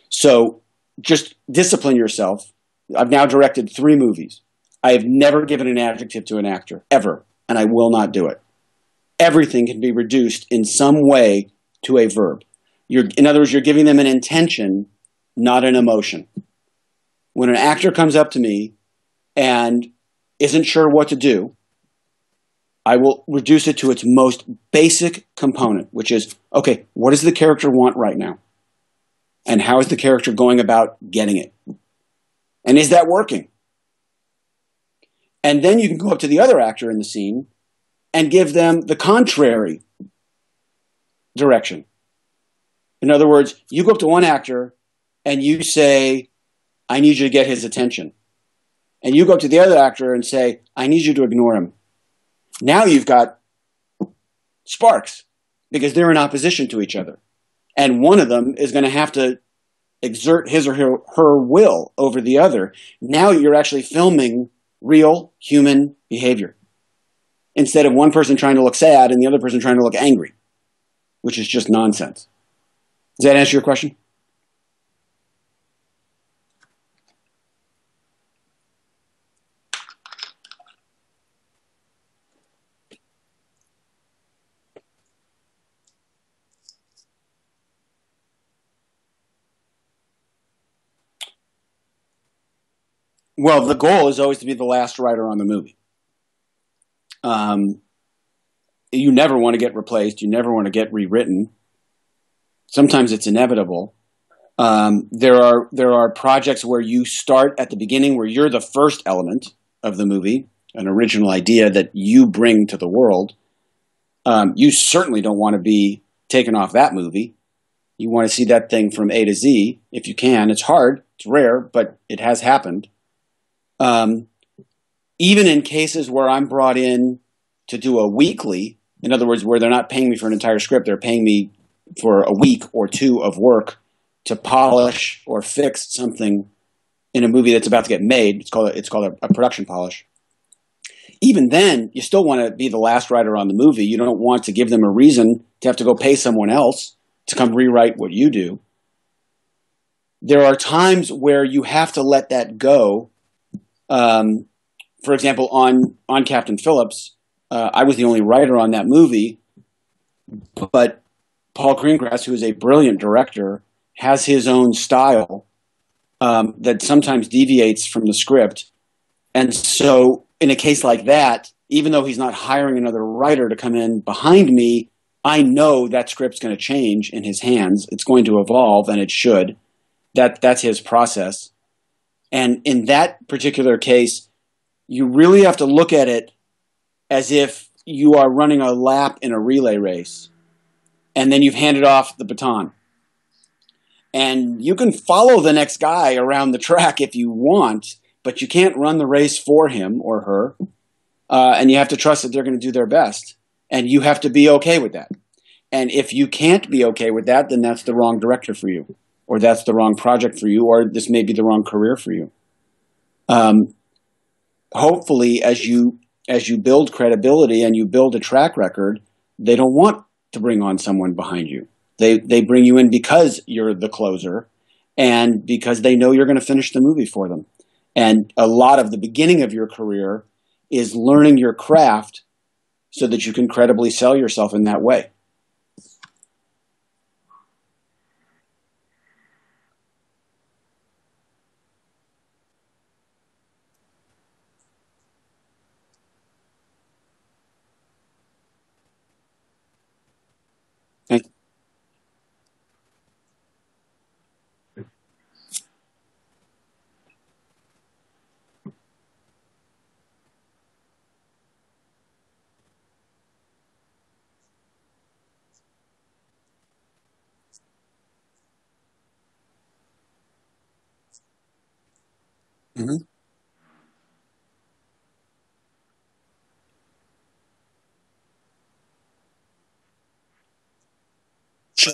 So just discipline yourself. I've now directed 3 movies. I have never given an adjective to an actor, ever, and I will not do it. Everything can be reduced in some way to a verb. In other words, you're giving them an intention, not an emotion. When an actor comes up to me and isn't sure what to do, I will reduce it to its most basic component, which is, okay, what does the character want right now? And how is the character going about getting it? And is that working? And then you can go up to the other actor in the scene and give them the contrary direction. In other words, you go up to one actor and you say, I need you to get his attention. And you go up to the other actor and say, I need you to ignore him. Now you've got sparks because they're in opposition to each other. And one of them is going to have to exert his or her will over the other. Now you're actually filming real human behavior instead of one person trying to look sad and the other person trying to look angry, which is just nonsense. Does that answer your question? Well, the goal is always to be the last writer on the movie. You never want to get replaced. You never want to get rewritten. Sometimes it's inevitable. There are projects where you start at the beginning, where you're the first element of the movie, an original idea that you bring to the world. You certainly don't want to be taken off that movie. You want to see that thing from A to Z if you can. It's hard. It's rare, but it has happened. Even in cases where I'm brought in to do a weekly, in other words, where they're not paying me for an entire script, they're paying me for a week or 2 of work to polish or fix something in a movie that's about to get made. It's called a production polish. Even then, you still want to be the last writer on the movie. You don't want to give them a reason to have to go pay someone else to come rewrite what you do. There are times where you have to let that go. For example, on Captain Phillips, I was the only writer on that movie, but Paul Greengrass, who is a brilliant director, has his own style that sometimes deviates from the script. And so in a case like that, even though he's not hiring another writer to come in behind me, I know that script's going to change in his hands. It's going to evolve, and it should. That's his process. And in that particular case, you really have to look at it as if you are running a lap in a relay race, and then you've handed off the baton. And you can follow the next guy around the track if you want, but you can't run the race for him or her. And you have to trust that they're going to do their best. And you have to be okay with that. And if you can't be okay with that, then that's the wrong director for you. Or that's the wrong project for you, or this may be the wrong career for you. Hopefully, as you build credibility and you build a track record, they don't want to bring on someone behind you. They bring you in because you're the closer and because they know you're going to finish the movie for them. And a lot of the beginning of your career is learning your craft so that you can credibly sell yourself in that way. Okay. Mhm. Sure.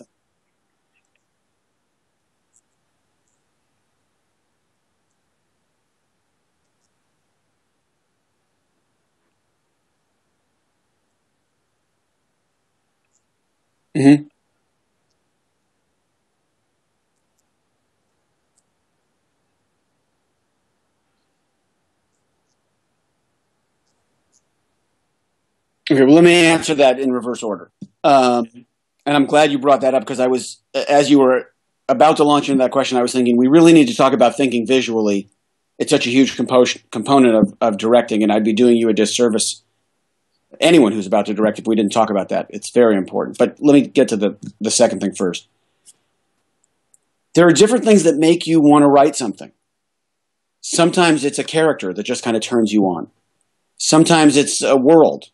Mhm. Okay, well, let me answer that in reverse order. And I'm glad you brought that up because as you were about to launch into that question, I was thinking we really need to talk about thinking visually. It's such a huge component of directing, and I'd be doing you a disservice, anyone who's about to direct, if we didn't talk about that. It's very important. But let me get to the second thing first. There are different things that make you want to write something. Sometimes it's a character that just kind of turns you on. Sometimes it's a world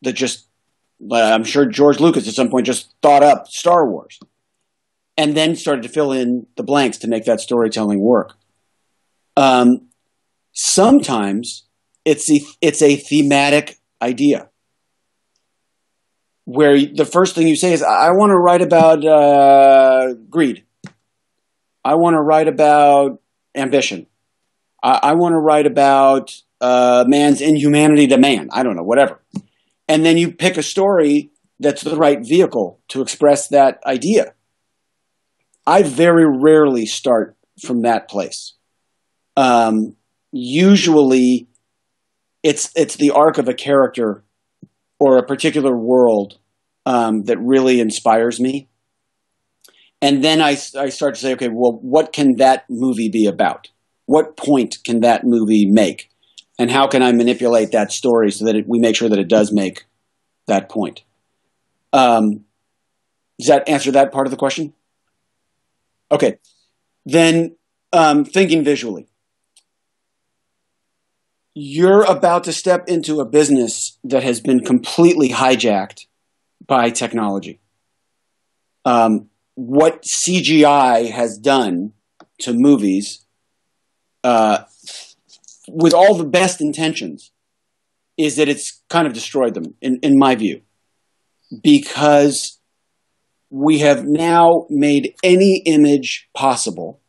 that just, I'm sure George Lucas at some point just thought up Star Wars and then started to fill in the blanks to make that storytelling work. Sometimes it's a thematic idea where the first thing you say is, I want to write about greed. I want to write about ambition. I want to write about man's inhumanity to man. I don't know, whatever. And then you pick a story that's the right vehicle to express that idea. I very rarely start from that place. Usually, it's the arc of a character or a particular world that really inspires me. And then I start to say, okay, well, what can that movie be about? What point can that movie make? And how can I manipulate that story so that we make sure that it does make that point? Does that answer that part of the question? Okay. Then thinking visually. You're about to step into a business that has been completely hijacked by technology. What CGI has done to movies, with all the best intentions, is that it's kind of destroyed them, in my view, because we have now made any image possible,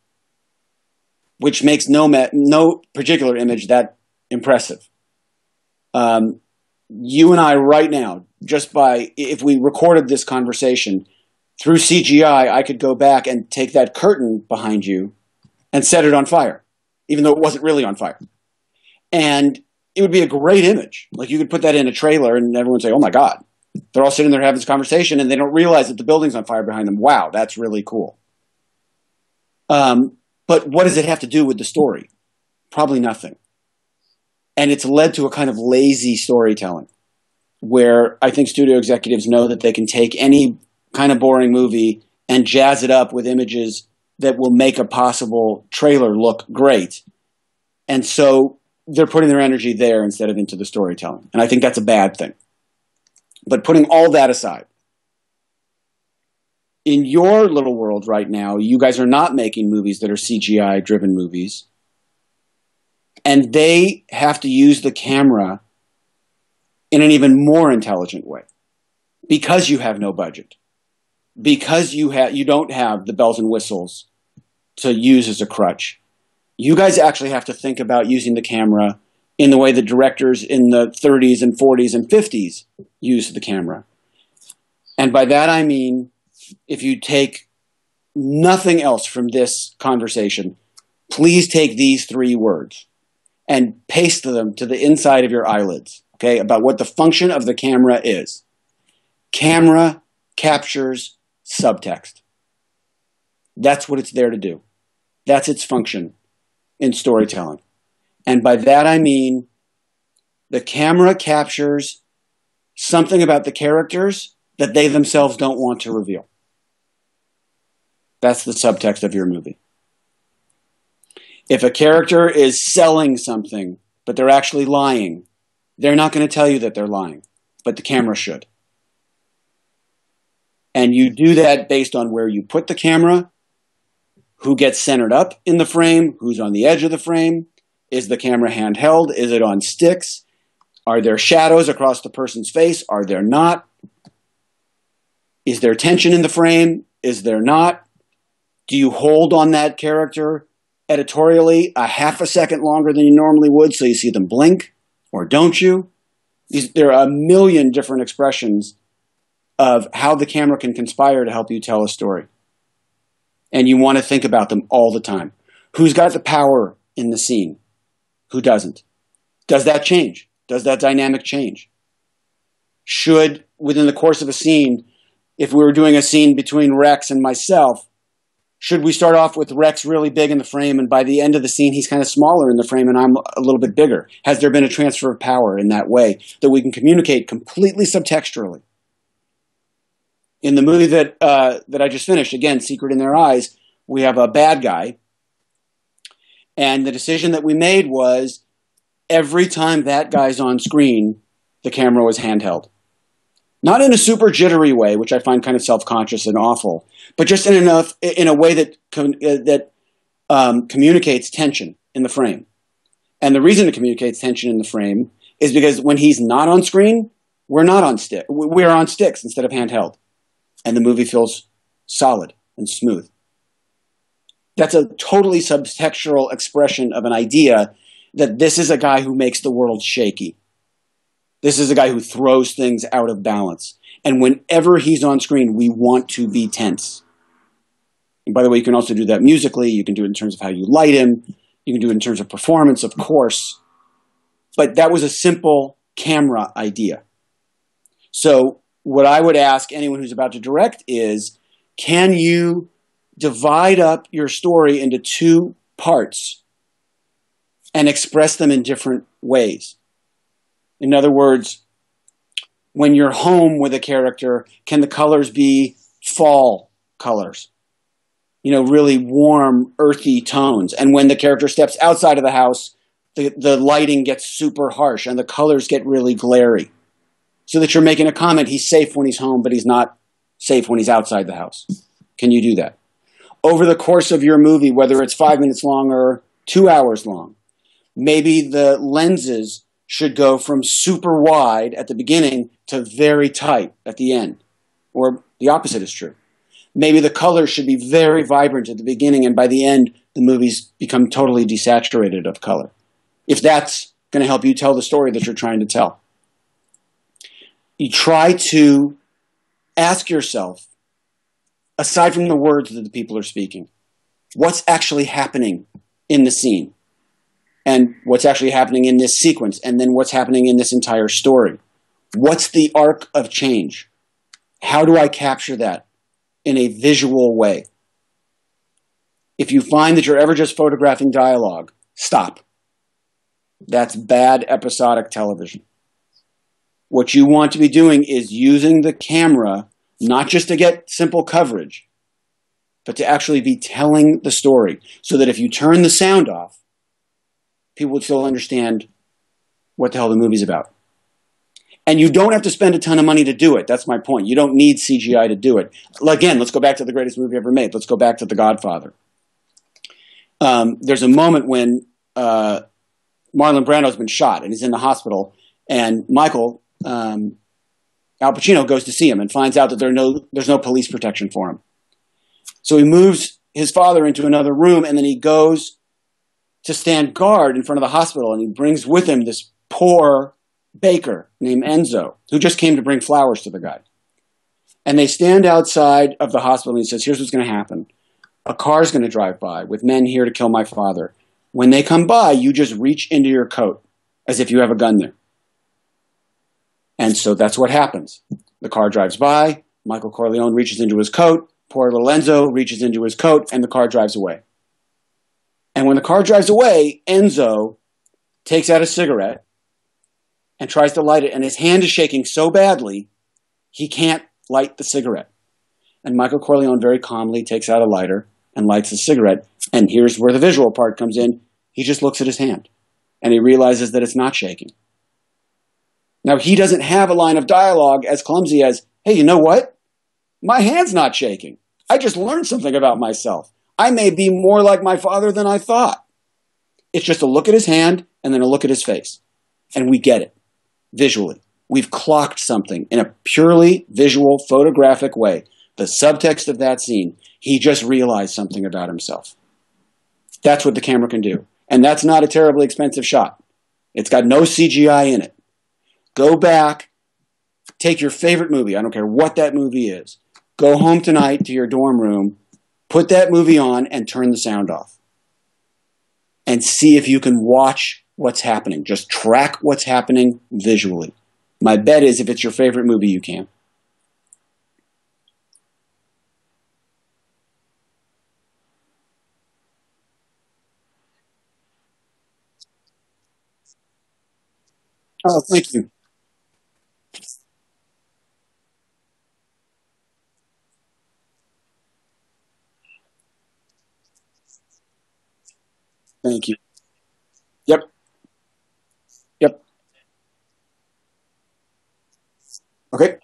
which makes no particular image that impressive. You and I right now, if we recorded this conversation through CGI, I could go back and take that curtain behind you and set it on fire, even though it wasn't really on fire. And it would be a great image. Like you could put that in a trailer and everyone would say, oh my God, they're all sitting there having this conversation and they don't realize that the building's on fire behind them. Wow, that's really cool. But what does it have to do with the story? Probably nothing. And it's led to a kind of lazy storytelling where I think studio executives know that they can take any kind of boring movie and jazz it up with images that will make a possible trailer look great. And so they're putting their energy there instead of into the storytelling. And I think that's a bad thing. But putting all that aside, in your little world right now, you guys are not making movies that are CGI-driven movies. And they have to use the camera in an even more intelligent way because you have no budget, because you don't have the bells and whistles to use as a crutch. You guys actually have to think about using the camera in the way the directors in the 30s and 40s and 50s used the camera. And by that I mean, if you take nothing else from this conversation, please take these 3 words and paste them to the inside of your eyelids, okay, about what the function of the camera is. Camera captures subtext. That's what it's there to do. That's its function in storytelling. And by that I mean the camera captures something about the characters that they themselves don't want to reveal. That's the subtext of your movie. If a character is selling something, but they're actually lying, they're not going to tell you that they're lying, but the camera should. And you do that based on where you put the camera, who gets centered up in the frame, who's on the edge of the frame. Is the camera handheld? Is it on sticks? Are there shadows across the person's face? Are there not? Is there tension in the frame? Is there not? Do you hold on that character editorially a half a second longer than you normally would so you see them blink? Or don't you? There are a million different expressions of how the camera can conspire to help you tell a story. And you want to think about them all the time. Who's got the power in the scene? Who doesn't? Does that change? Does that dynamic change? Should, within the course of a scene, if we were doing a scene between Rex and myself, should we start off with Rex really big in the frame and by the end of the scene he's kind of smaller in the frame and I'm a little bit bigger? Has there been a transfer of power in that way that we can communicate completely subtextually? In the movie that I just finished, again, Secret in Their Eyes, we have a bad guy. And the decision that we made was every time that guy's on screen, the camera was handheld. Not in a super jittery way, which I find kind of self-conscious and awful, but just in a way that communicates tension in the frame. And the reason it communicates tension in the frame is because when he's not on screen, we're on sticks instead of handheld. And the movie feels solid and smooth. That's a totally subtextual expression of an idea that this is a guy who makes the world shaky. This is a guy who throws things out of balance. And whenever he's on screen, we want to be tense. And by the way, you can also do that musically. You can do it in terms of how you light him. You can do it in terms of performance, of course. But that was a simple camera idea. So what I would ask anyone who's about to direct is, can you divide up your story into 2 parts and express them in different ways? In other words, when you're home with a character, can the colors be fall colors? You know, really warm, earthy tones. And when the character steps outside of the house, the lighting gets super harsh and the colors get really glary. So that you're making a comment, he's safe when he's home, but he's not safe when he's outside the house. Can you do that? Over the course of your movie, whether it's 5 minutes long or 2 hours long, maybe the lenses should go from super wide at the beginning to very tight at the end. Or the opposite is true. Maybe the colors should be very vibrant at the beginning, and by the end, the movies become totally desaturated of color. If that's going to help you tell the story that you're trying to tell. You try to ask yourself, aside from the words that the people are speaking, what's actually happening in the scene? And what's actually happening in this sequence? And then what's happening in this entire story? What's the arc of change? How do I capture that in a visual way? If you find that you're ever just photographing dialogue, stop. That's bad episodic television. What you want to be doing is using the camera not just to get simple coverage, but to actually be telling the story so that if you turn the sound off, people would still understand what the hell the movie's about. And you don't have to spend a ton of money to do it. That's my point. You don't need CGI to do it. Again, let's go back to the greatest movie ever made. Let's go back to The Godfather. There's a moment when Marlon Brando's been shot and he's in the hospital, and Michael, Al Pacino, goes to see him and finds out that there's no police protection for him. So he moves his father into another room, and then he goes to stand guard in front of the hospital, and he brings with him this poor baker named Enzo, who just came to bring flowers to the guy. And they stand outside of the hospital and he says, here's what's going to happen. A car's going to drive by with men here to kill my father. When they come by, you just reach into your coat as if you have a gun there. And so that's what happens. The car drives by, Michael Corleone reaches into his coat, poor little Enzo reaches into his coat, and the car drives away. And when the car drives away, Enzo takes out a cigarette and tries to light it, and his hand is shaking so badly, he can't light the cigarette. And Michael Corleone very calmly takes out a lighter and lights the cigarette. And here's where the visual part comes in. He just looks at his hand, and he realizes that it's not shaking. Now, he doesn't have a line of dialogue as clumsy as, hey, you know what? My hand's not shaking. I just learned something about myself. I may be more like my father than I thought. It's just a look at his hand and then a look at his face. And we get it visually. We've clocked something in a purely visual, photographic way. The subtext of that scene, he just realized something about himself. That's what the camera can do. And that's not a terribly expensive shot. It's got no CGI in it. Go back, take your favorite movie. I don't care what that movie is. Go home tonight to your dorm room, put that movie on, and turn the sound off. And see if you can watch what's happening. Just track what's happening visually. My bet is if it's your favorite movie, you can. Oh, thank you. Thank you. Yep. Yep. Okay.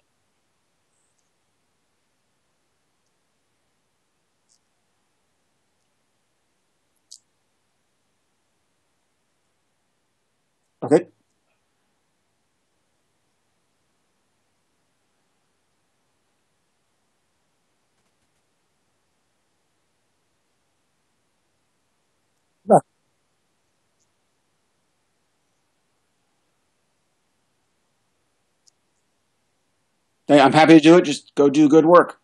Okay. Hey, I'm happy to do it. Just go do good work.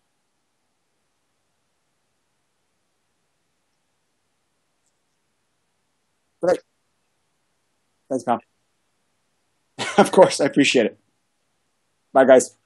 Great. Thanks, Tom. Of course. I appreciate it. Bye, guys.